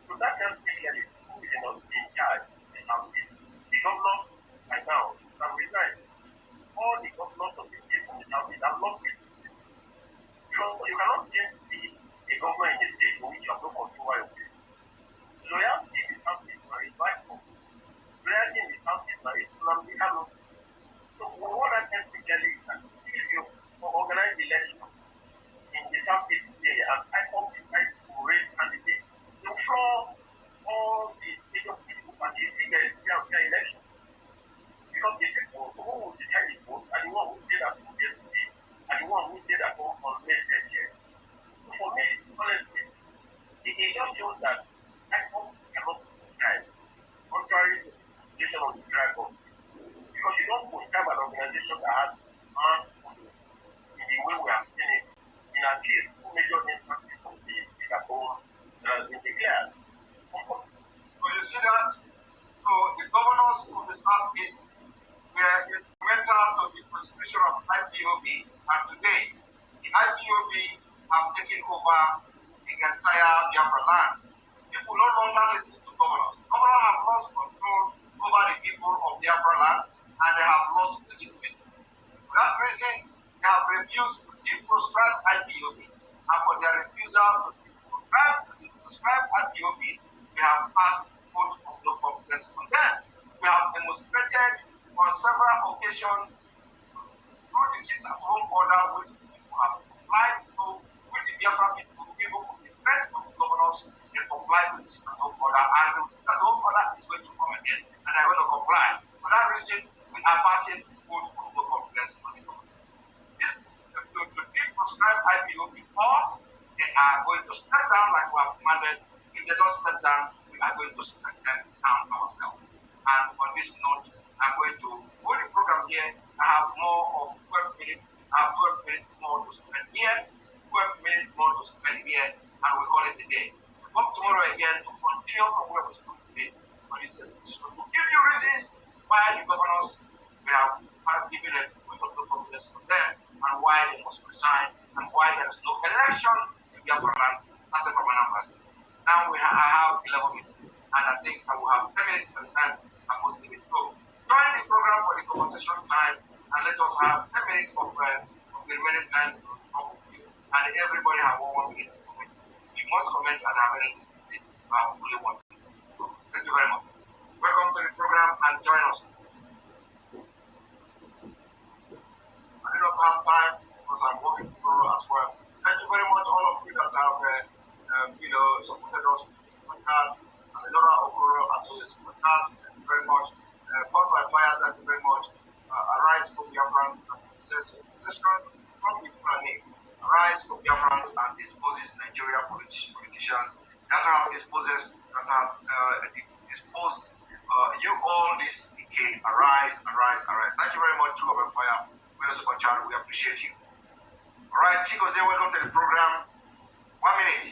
So that tells me clearly who is in charge in the Southeast. The governors, by now, have resigned. All the governors of the states in the Southeast have lost legitimacy. You cannot claim to be a governor in a state in which you have no control over your people. Loyalty in the Southeast now is rightful. Loyalty in the Southeast now is non-becoming. So what that tells me clearly is that if you organize election in the Southeast today and IPOP decides to raise candidates, they will floor all the major political parties if there is free and fair election. Because the people who will decide the votes are the one who stayed at home yesterday and the one who stayed at home on May 30th. So for me, honestly, it just shows that IPOP cannot prescribe, contrary to the constitution of the federal government. Because you don't prescribe an organization that has mass funding in the way we have seen it in at least two major instances of the state at home that has been declared. Of course. So you see that? So the governors of the Southeast were instrumental to the prosecution of IPOB, and today the IPOB have taken over the entire Biafra land. People no longer listen to governors. Governors have lost control over the people of Biafra land, and they have lost legitimacy. For that reason, they have refused to deproscribe IPOB, and for their refusal to deproscribe IPOB, they have passed vote of no confidence on them. We have demonstrated on several occasions through the sit-at-home order which people have complied to, which the Biafra people, even with the threat of the governors, they comply to the sit-at-home order, and the sit-at-home order is going to come again, and they're going to comply. For that reason, we are passing vote of no confidence on the government. To deproscribe IPOB, or they are going to step down like we have commanded. If they don't step down, we are going to step them down ourselves. And on this note, I'm going to hold the program here. I have more of 12 minutes. I have 12 minutes more to spend here, 12 minutes more to spend here, and we call it a day. We come tomorrow again to continue from where we stopped today on this institution. To give you reasons why the governors have given a vote of no confidence for them, and why they must resign, and why there is no election in Biafra land, starting from Anambra State. Now I have 11 minutes, and I think I will have 10 minutes by the time I must leave it. So join the program for the conversation time, and let us have 10 minutes of the remaining time to talk with you. And everybody have 1 minute to comment. If you must comment and have anything to say, I have only 1 minute. So, thank you very much. Welcome to the program and join us. I do not have time because I'm working tomorrow as well. Thank you very much, all of you that have supported us with this podcast, and Lenora Okoro as well as podcast. Thank you very much. Caught by Fire, thank you very much. Arise for Biafrans and session from the Fulani. Arise for Biafrans and disposes Nigeria politicians that have disposed you all this decade. Arise, arise, arise. Thank you very much, Caught by Fire. We appreciate you. All right, Chigozie, welcome to the program. 1 minute.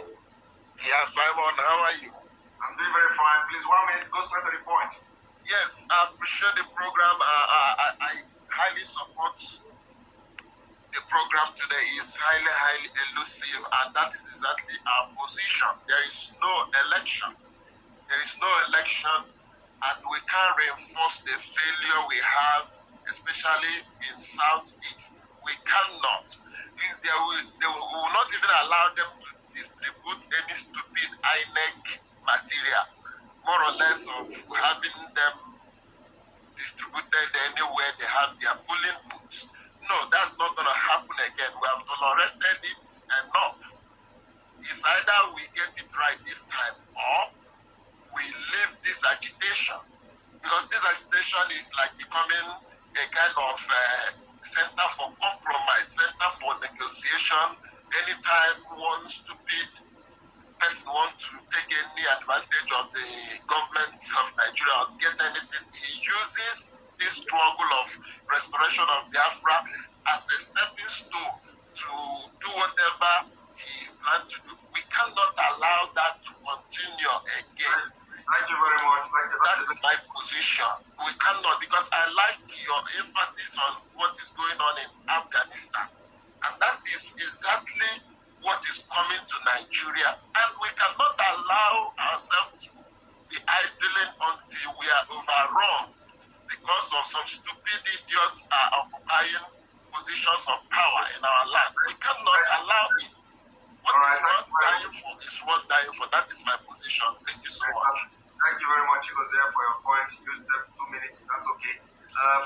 Yeah, Simon, how are you? I'm doing very fine. Please, 1 minute, go straight to the point. Yes, I appreciate the program. I highly support the program today. It's highly elusive, and that is exactly our position. There is no election. There is no election, and we can't reinforce the failure we have, especially in Southeast. We cannot. They will not even allow them to distribute any stupid INEC material, more or less of having them distributed anywhere they have their polling booths. No, that's not going to happen again. We have tolerated it enough. It's either we get it right this time or we leave this agitation, because this agitation is like becoming a kind of center for compromise, center for negotiation. Anytime one stupid person wants to take any advantage of the government of Nigeria or get anything, he uses this struggle of restoration of Biafra as a stepping stone to do whatever he planned to do. We cannot allow that to continue again. Thank you very much. Thank you. That is my position. We cannot, because I like your emphasis on what is going on in Afghanistan. And that is exactly what is coming to Nigeria. And we cannot allow ourselves to be idling until we are overrun because of some stupid idiots are occupying positions of power in our land. We cannot allow it. What is worth dying for is worth dying for. That is my position. Thank you so much. Thank you very much, Jose, for your point. You said 2 minutes. That's okay.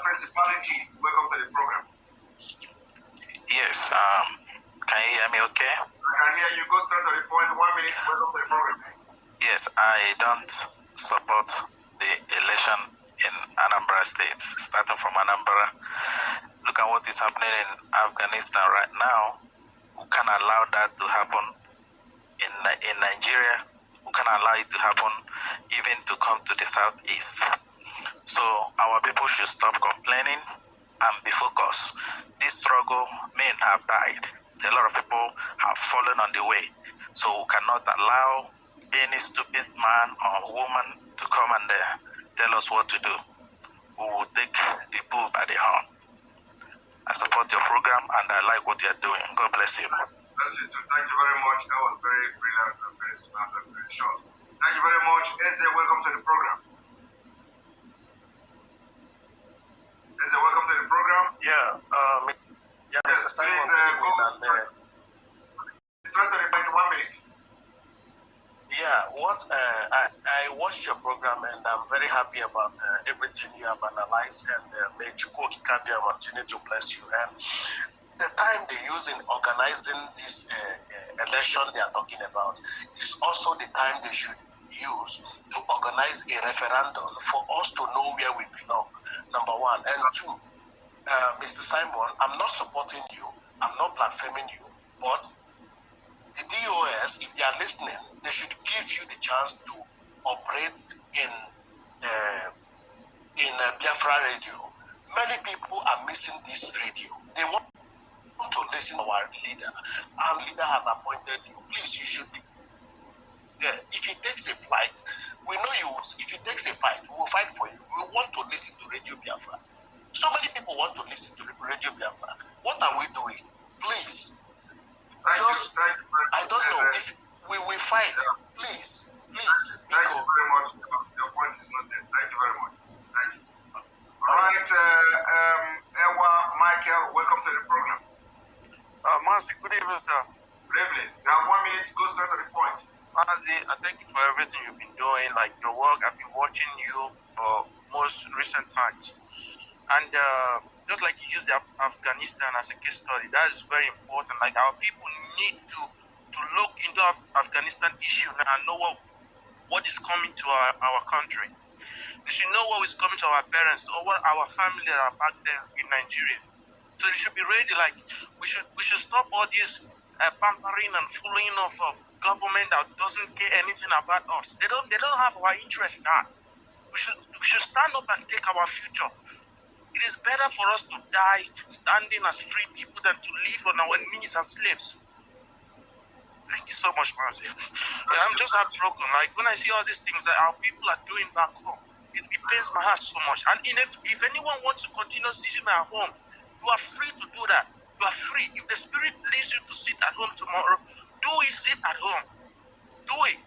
Principalities, welcome to the program. Yes. Can you hear me okay? I can hear you. Go straight to the point. 1 minute. Welcome to the program. Yes, I don't support the election in Anambra State, starting from Anambra. Look at what is happening in Afghanistan right now. We can't allow that to happen in Nigeria. We can't allow it to happen even to come to the southeast. So our people should stop complaining and be focused. This struggle, men have died. A lot of people have fallen on the way. So we cannot allow any stupid man or woman to come and tell us what to do. We will take the bull by the horn. I support your program and I like what you're doing. God bless you. Bless you too. Thank you very much. That was very brilliant and very smart and very short. Thank you very much. Eze, welcome to the program. Eze, welcome to the program. Yeah, Yes, please go. Straight to the point, 1 minute. I watched your program and I'm very happy about everything you have analyzed, and may Chukwuka Kabia continue to bless you. And the time they use in organizing this election they are talking about is also the time they should use to organize a referendum for us to know where we belong, number one. And two, Mr. Simon, I'm not supporting you, I'm not blaspheming you, but the DOS, if they are listening, they should give you the chance to operate in Biafra radio. Many people are missing this radio. They want to listen to our leader. Our leader has appointed you. Please, you should be there. If he takes a flight, we know you. If he takes a fight, we will fight for you. We want to listen to Radio Biafra. So many people want to listen to Radio Biafra. What are we doing? Please. I don't know if we will fight. Yeah. Please. Thank you very much. Your point is noted. Thank you very much. Thank you. All right, Ewa, Michael, welcome to the program. Maazi, good evening, sir. Good evening. You have 1 minute to go straight to the point. Maazi, I thank you for everything you've been doing, like your work. I've been watching you for most recent times. And just like you used Afghanistan as a case study, that is very important. Like our people need to look into Afghanistan issue and know what is coming to our country. They should know what is coming to our parents or what our family that are back there in Nigeria. So they should be ready. Like we should stop all this pampering and fooling of government that doesn't care anything about us. They don't have our interest now. We should stand up and take our future. It is better for us to die standing as free people than to live on our knees as slaves. Thank you so much, Maazi. I'm just heartbroken. Like when I see all these things that our people are doing back home, it pains my heart so much. And if anyone wants to continue sitting at home, you are free to do that. You are free. If the spirit leads you to sit at home tomorrow, do it. Sit at home. Do it.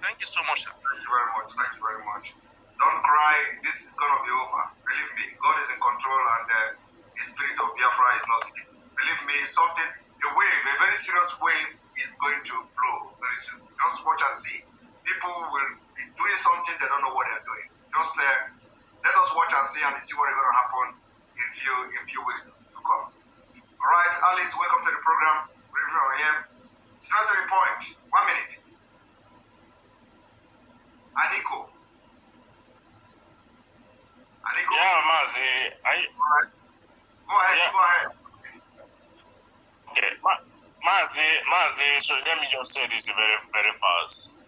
Thank you so much, sir. Thank you very much. Thank you very much. Don't cry. This is going to be over. Believe me, God is in control, and the spirit of Biafra is not sleeping. Believe me, a very serious wave is going to blow very soon. Just watch and see. People will be doing something they don't know what they're doing. Just let us watch and see what is going to happen in few weeks to come. All right, Alice, welcome to the program. Good evening from here. Straight to the point. 1 minute. Aniko. Yeah, Maazi. Go ahead. Maazi, so let me just say this very, very fast.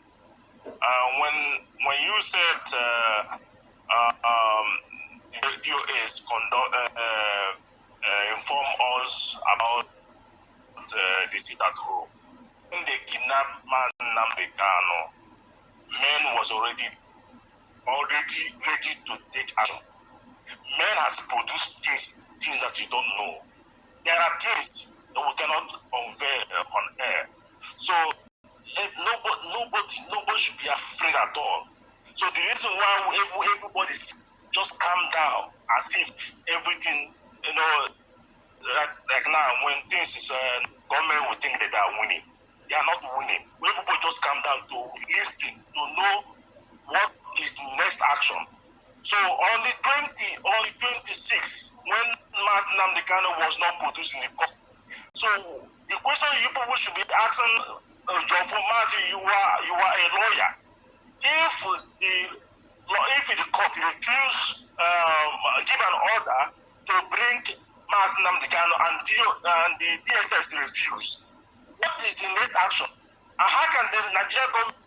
When you said the DOS inform us about the sit at home, when they kidnapped Maazi Nnamdi Kanu, men was already ready to take action. Men has produced things that you don't know. There are things that we cannot unveil on air. So nobody should be afraid at all. So the reason why everybody just calm down as if everything, like now when things is government will think that they are winning. They are not winning. Everybody just calm down to listen, to know what is the next action. So on the 26th, when Maazi Nnamdi Kanu was not producing the court, so the question you people should be asking, John for Maazi, you are a lawyer. If the court refuse give an order to bring Maazi Nnamdi Kanu and the DSS refuse, what is the next action? And how can the Nigerian government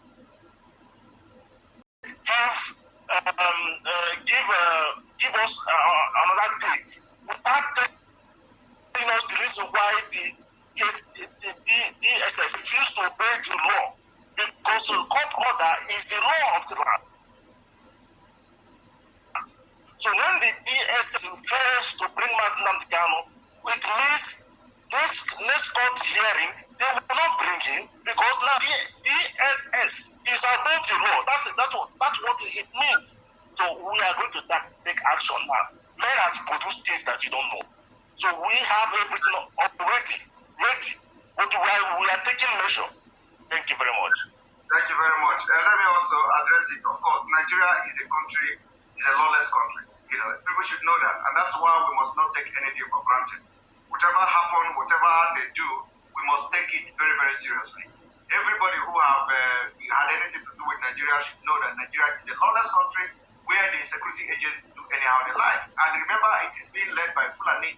give us another date without telling us the reason why the DSS refused to obey the law? Because the court order is the law of the land. So when the DSS fails to bring Maazi Nnamdi Kanu, it means this next court hearing they will not bring him, because now the DSS is above the law. That's what it means. So we are going to take action now. Men has produced things that you don't know. So we have everything ready. But we are taking measure. Thank you very much. Thank you very much. Let me also address it. Of course, Nigeria is a lawless country. People should know that, and that's why we must not take anything for granted. Whatever happens, whatever they do, we must take it very, very seriously. Everybody who have had anything to do with Nigeria should know that Nigeria is a lawless country where the security agents do anyhow they like. And remember, it is being led by Fulani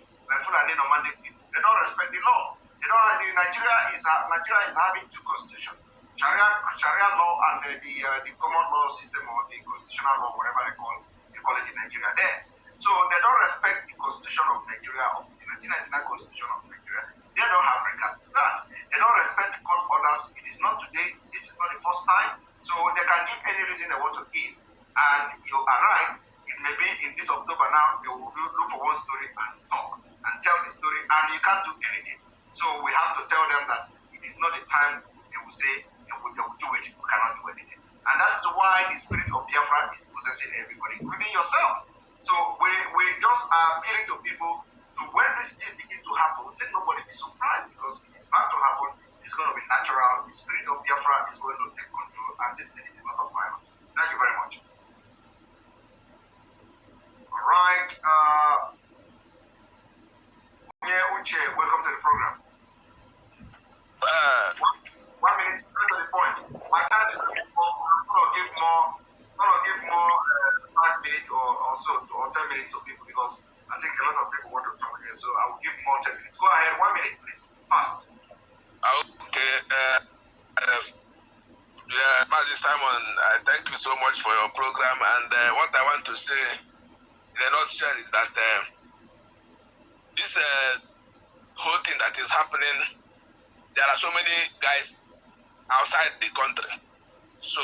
nomadic people. They don't respect the law. Nigeria is having two constitutions: Sharia law and the common law system, or the constitutional law, whatever they call it in Nigeria there. So they don't respect the constitution of Nigeria, of the 1999 constitution of Nigeria. They don't have regard to that. They don't respect the court orders. It is not today. This is not the first time. So they can give any reason they want to give. And you are right. It may be in this October now, they will look for one story and talk and tell the story, and you can't do anything. So we have to tell them that it is not the time they will say they will do it. We cannot do anything. And that's why the spirit of Biafra is possessing everybody, including yourself. So we just are appealing to people to, when this thing begin to happen, let nobody be surprised, because it is bound to happen. It's going to be natural. The spirit of Biafra is going to take control, and this thing is a lot of violence. Thank you very much. All right. Uche, welcome to the program. 1 minute, straight to the point. My time is going to give more 5 minutes or so, or 10 minutes to people, because I think a lot of people want to talk here. So I will give more 10 minutes. Go ahead, 1 minute, please. Fast. Okay. Maazi Simon, thank you so much for your program. And what I want to say in a nutshell is that this whole thing that is happening, there are so many guys outside the country. So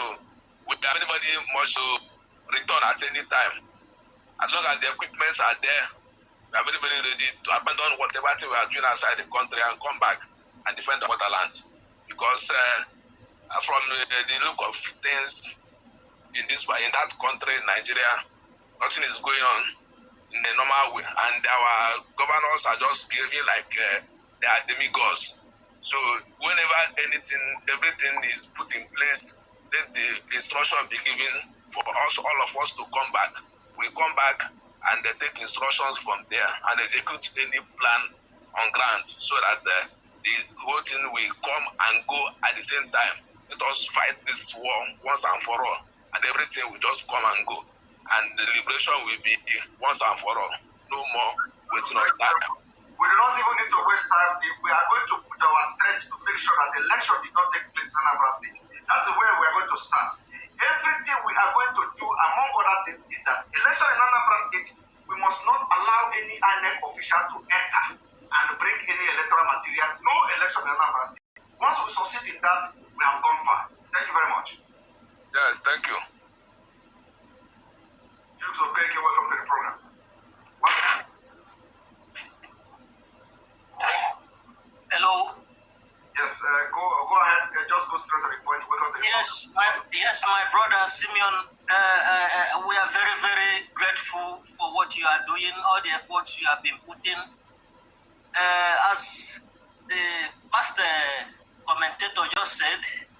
everybody must return at any time. As long as the equipments are there, everybody ready to abandon whatever thing we are doing outside the country and come back and defend the motherland. Because from the look of things in that country, Nigeria, nothing is going on in a normal way, and our governors are just behaving like they are demigods. So whenever everything is put in place, let the instruction be given for us, all of us, to come back. We come back and they take instructions from there and execute any plan on ground, so that the whole thing will come and go at the same time. Let us fight this war once and for all, and everything will just come and go, and the liberation will be once and for all. No more wasting of time. We We do not even need to waste time. We are going to put our strength to make sure that the election did not take place in Anambra State. That's where we are going to start. Everything we are going to do, among other things, is that election in Anambra State, we must not allow any INEC official to enter and bring any electoral material. No election in Anambra State. Once we succeed in that, we have gone far. Thank you very much. Yes, thank you. Felix Okeke, welcome to the program. Hello. Yes, go ahead. Just go straight to the point. Welcome to the Yes, my brother Simeon. We are very, very grateful for what you are doing, all the efforts you have been putting. As the past commentator just said,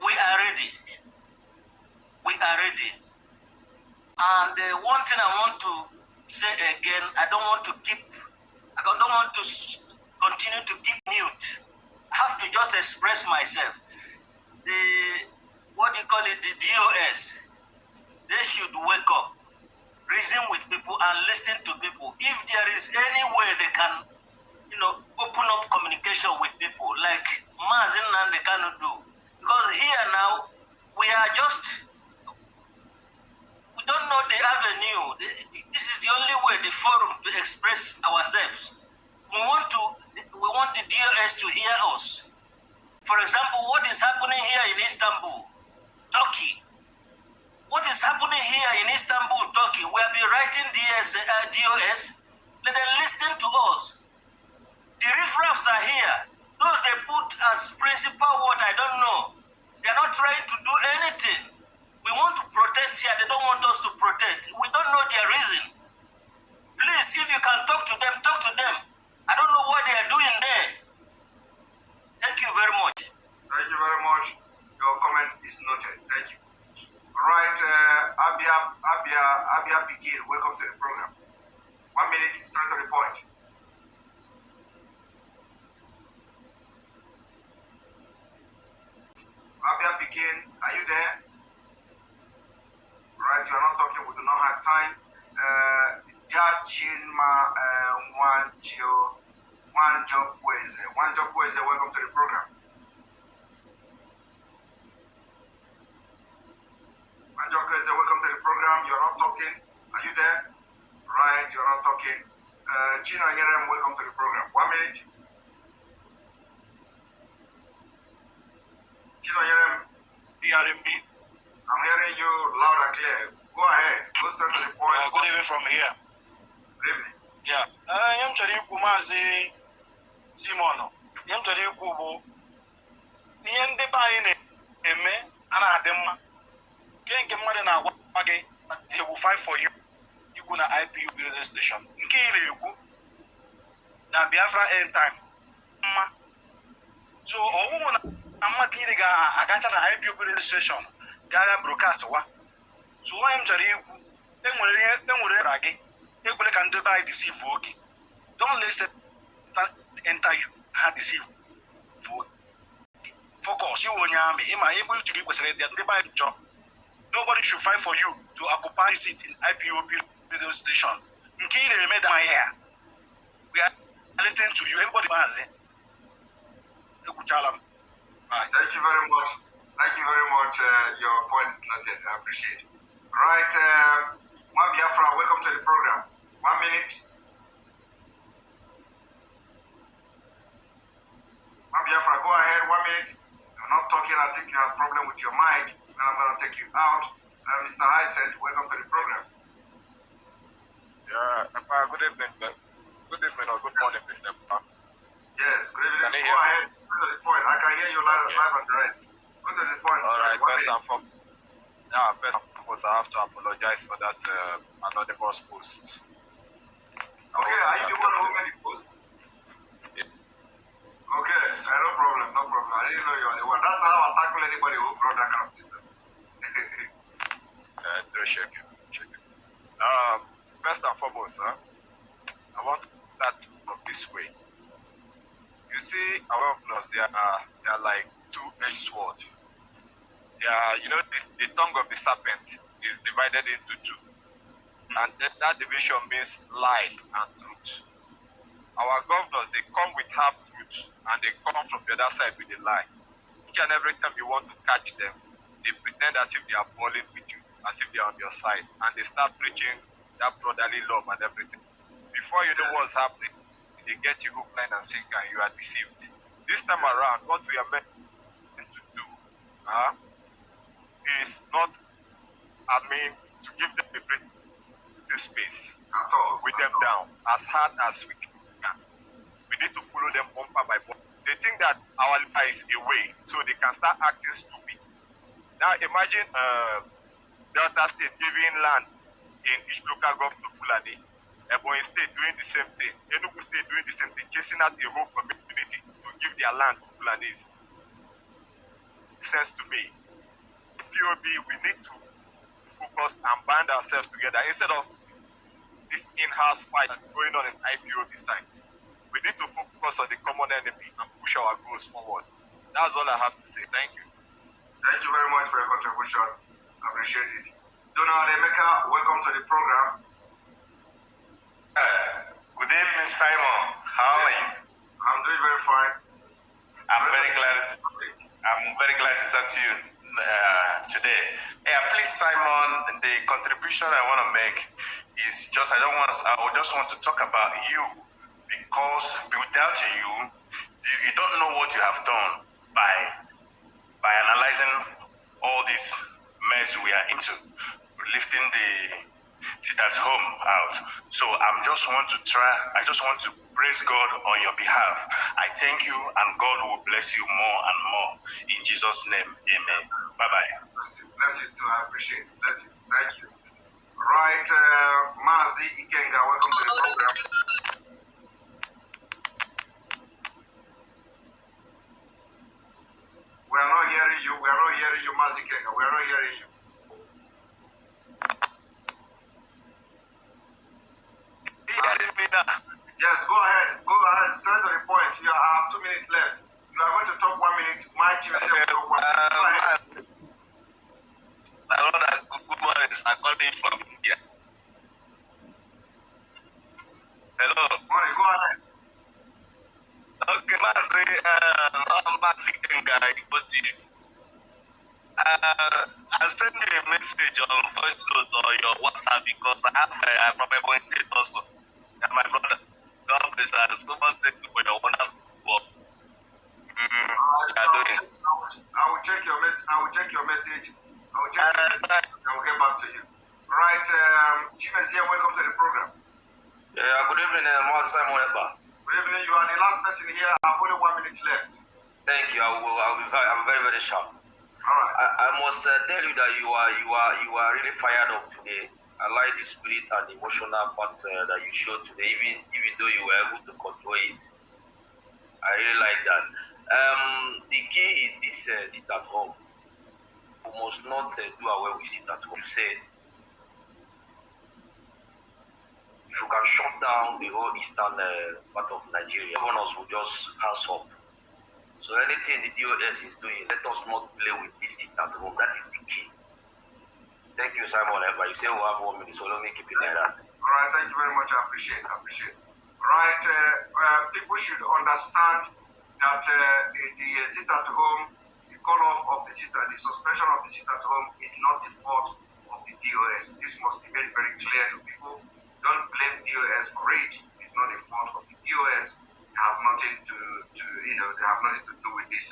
we are ready. We are ready. And one thing I want to say again, I don't want to continue to keep mute. I have to just express myself. The DOS, they should wake up, reason with people and listen to people. If there is any way they can, open up communication with people, like Maazi and they cannot do. Because here now, we don't know the avenue. This is the only way, the forum to express ourselves. We want the DOS to hear us. For example, what is happening here in Istanbul, Turkey? What is happening here in Istanbul, Turkey? We have been writing DOS. Let them listen to us. The riffraffs are here. Those they put as principal what I don't know. They are not trying to do anything. We want to protest here. They don't want us to protest. We don't know their reason. Please, if you can talk to them, talk to them. I don't know what they are doing there. Thank you very much. Thank you very much. Your comment is noted. Thank you. All right, Abia Begin, welcome to the program. 1 minute, straight to the point. Abia Begin, are you there? All right, you are not talking, we do not have time. Jachinma Wanjo Kweze, welcome to the program. Wanjo Kweze, welcome to the program. You are not talking. Are you there? Right, you are not talking. Chino Yerem, welcome to the program. 1 minute. Chino Yerem, hearing me? I'm hearing you loud and clear. Go ahead. Go straight to the point. Good evening from here. Good evening. Yeah. I'm chọrọ ikwu Maazi Simon. I'm chọrọ ikwu bụ ihe ndị be anyị na-eme a na-adị mma. Nke mmadụ na-agwa gị they will fight for you. Ikwu na IPU radio station. Nke ị na-ekwu na Biafra end time. Mma. So ọwụwụ na mmadụ niile ga-agacha na IPU radio station ga-aga broadcast wa. So onye m chọrọ ikwu enwere ra gị ekwele ka ndị be anyị deceive oge. Don't let Satan enter you ha deceive oge. Focus, you onye amị ịma ebe uche gị kwesịrị ịdị ndị be anyị chọrọ. Nobody should fight for you to occupy a seat in IPOB radio station. Nke ị na-eme da here. We are listening to you. Everybody Maazi. Ekwuchala m. Thank you very much. Thank you very much. Your point is noted. I appreciate it. Right, Biafra, welcome to the program. 1 minute. Biafra, go ahead. 1 minute. You're not talking. I think you have a problem with your mic. And I'm going to take you out. Mr. Hysent, welcome to the program. Yeah, Ekpa, good evening. Good evening or good morning, Mr. Ekpa. Yes, good evening. Go ahead. Go to the point. I can hear you live and direct. Go to the point. All right, first and foremost, I have to apologize for that anonymous post. Okay, are you the one who made the post? Yeah. Okay, no problem. I didn't know you were the one. That's how I tackle anybody who brought that kind of thing. Shake it. First and foremost, I want to start from this way. You see, our laws, they are like two-edged swords. They are, the tongue of the serpent is divided into two. And that division means lie and truth. Our governors, they come with half truths and they come from the other side with a lie. Each and every time you want to catch them, they pretend as if they are balling with you, as if they are on your side, and they start preaching that brotherly love and everything. Before you know what's happening, they get you hook, line, and sinker, and you are deceived. This time around, what we are meant to do is not, to give them a breathing space at all, with them down as hard as we can. We need to follow them bumper by bumper. They think that our leader is away, so they can start acting stupid. Now imagine Delta State giving land in each local government to Fulani, Ebonyi State doing the same thing, Enugu State doing the same thing, chasing out the whole community to give their land to Fulanis. Sense to me. POB, we need to focus and bind ourselves together instead of this in-house fight that's going on in IPO these times. We need to focus on the common enemy and push our goals forward. That's all I have to say. Thank you. Thank you very much for your contribution. I appreciate it. Donald Emeka, welcome to the program. Good evening, Simon. How are you? I'm doing very fine. I'm very glad to talk to you today. Yeah, please, Simon. The contribution I want to make is just I just want to talk about you, because without you don't know what you have done by analyzing all this mess we are into, lifting the sit at home out. So I just want to praise God on your behalf. I thank you, and God will bless you more and more. In Jesus' name, amen. Bye-bye. Bless you too. I appreciate it. Bless you. Thank you. Right, Maazi Ikenga, welcome to the program. We are not hearing you. We are not hearing you, Maazi Ikenga. We are not hearing you. Yes, go ahead. Go ahead. Straight to the point. I have 2 minutes left. You are going to talk 1 minute. My chief is going to talk 1 minute. Go ahead. Good morning. I'm calling from India. Hello. Morning. Go ahead. Okay, Maazi Kenga, I'll send you a message on voice note or your WhatsApp, because I have from Ebonyi State also. And my brother, God bless you. So much thank you for your wonderful work. I will check your message. I will check your message. I will get back to you. Right, Chimezia, welcome to the program. Yeah, good evening, Simon Ekpa. Good evening. You are the last person here. I have only 1 minute left. Thank you. I'm very, very sharp. All right. I must tell you that you are really fired up today. I like the spirit and the emotional part that you showed today, even though you were able to control it. I really like that. The key is this sit at home. We must not do away with sit at home. You said if you can shut down the whole eastern part of Nigeria, governors will just hands up. So anything the DOS is doing, let us not play with this sit at home. That is the key. Thank you, Simon Ekpa. You say we have 1 minute, so let me keep it like that. All right, thank you very much. I appreciate it. All right, people should understand that the sit at home, the call off of the suspension of the sit at home is not the fault of the DOS. This must be made very clear to people. Don't blame DOS for it. It is not the fault of the DOS. They have nothing to they have nothing to do with this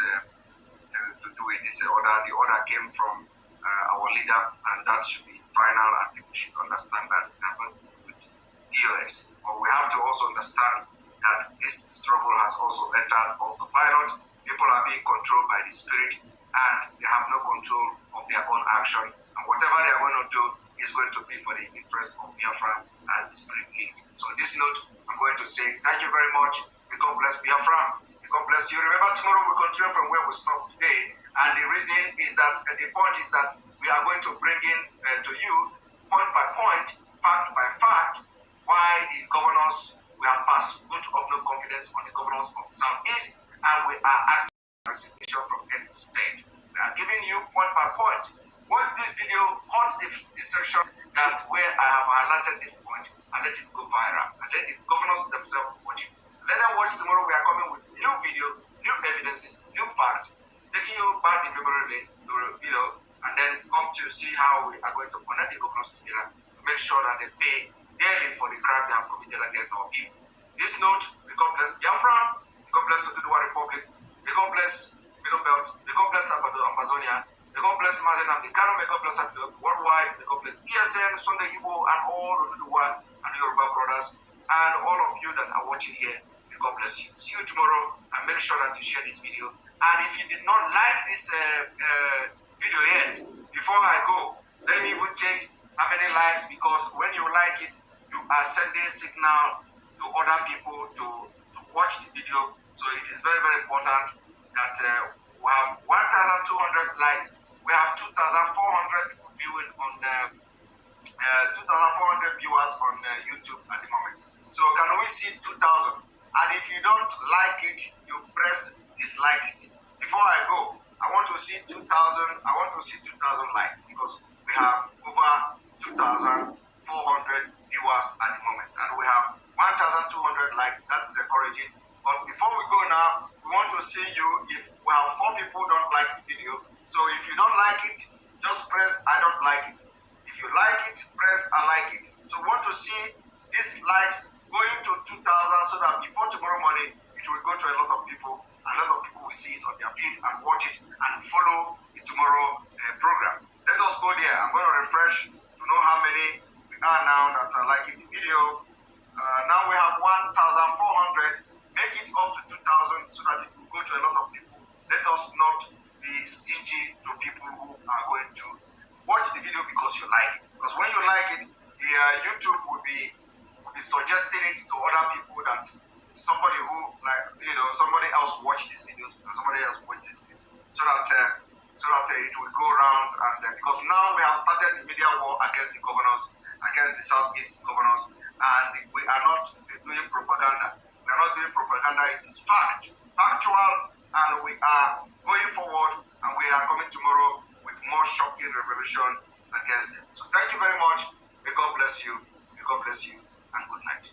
order. The order came from our leader, and that should be final, and people should understand that it has nothing to do with DOS. But we have to also understand that this struggle has also entered autopilot. People are being controlled by the spirit, and they have no control of their own action. And whatever they are going to do is going to be for the interest of Biafra as the spirit leads. So on this note, I'm going to say thank you very much. May God bless Biafra. May God bless you. Remember, tomorrow we continue from where we stopped today. And the reason is that, the point is that we are going to bring in to you, point by point, fact by fact, why the governors, we have passed vote of no confidence on the governors of the Southeast, and we are asking for resignation from head to state. We are giving you point by point. Watch this video, hold the section that where I have highlighted this point, and let it go viral, and let the governors themselves watch it. Let them watch tomorrow. We are coming with new video, new evidences, new fact, taking you back the memory lane to, and then come to see how we are going to connect the governors together to make sure that they pay daily for the crime they have committed against our people. This note, may God bless Biafra, may God bless Oduduwa Republic, may God bless Middle Belt, may God bless Amazonia, may God bless Maazi Nnamdi Kanu, may God bless worldwide, may God bless ESN, Sunday Igbo, and all Oduduwa and Yoruba brothers, and all of you that are watching here. May God bless you. See you tomorrow, and make sure that you share this video. And if you did not like this video yet, before I go, let me even check how many likes, because when you like it, you are sending signal to other people to watch the video. So it is very, very important that we have 1,200 likes. We have 2,400 people viewing on 2,400 viewers on YouTube at the moment. So can we see 2,000? And if you don't like it, you press dislike it. Before I go, I want to see 2,000. I want to see 2,000 likes, because we have over 2,400 viewers at the moment, and we have 1,200 likes. That is encouraging. But before we go now, we want to see you. If we have 4 people don't like the video, so if you don't like it, just press I don't like it. If you like it, press I like it. So we want to see these likes going to 2,000, so that before tomorrow morning, it will go to a lot of people. A lot of people will see it on their feed and watch it and follow the tomorrow program. Let us go there. I'm going to refresh to know how many we are now that are liking the video. Now we have 1,400. Make it up to 2,000 so that it will go to a lot of people. Let us not be stingy to people who are going to watch the video because you like it. Because when you like it, the YouTube will be suggesting it to other people that somebody who, somebody else watched these videos, and somebody else watched this video, so that it will go around. And because now we have started the media war against the governors, against the Southeast governors, and we are not doing propaganda. We are not doing propaganda. It is factual, and we are going forward, and we are coming tomorrow with more shocking revelation against them. So thank you very much. May God bless you. May God bless you, and good night.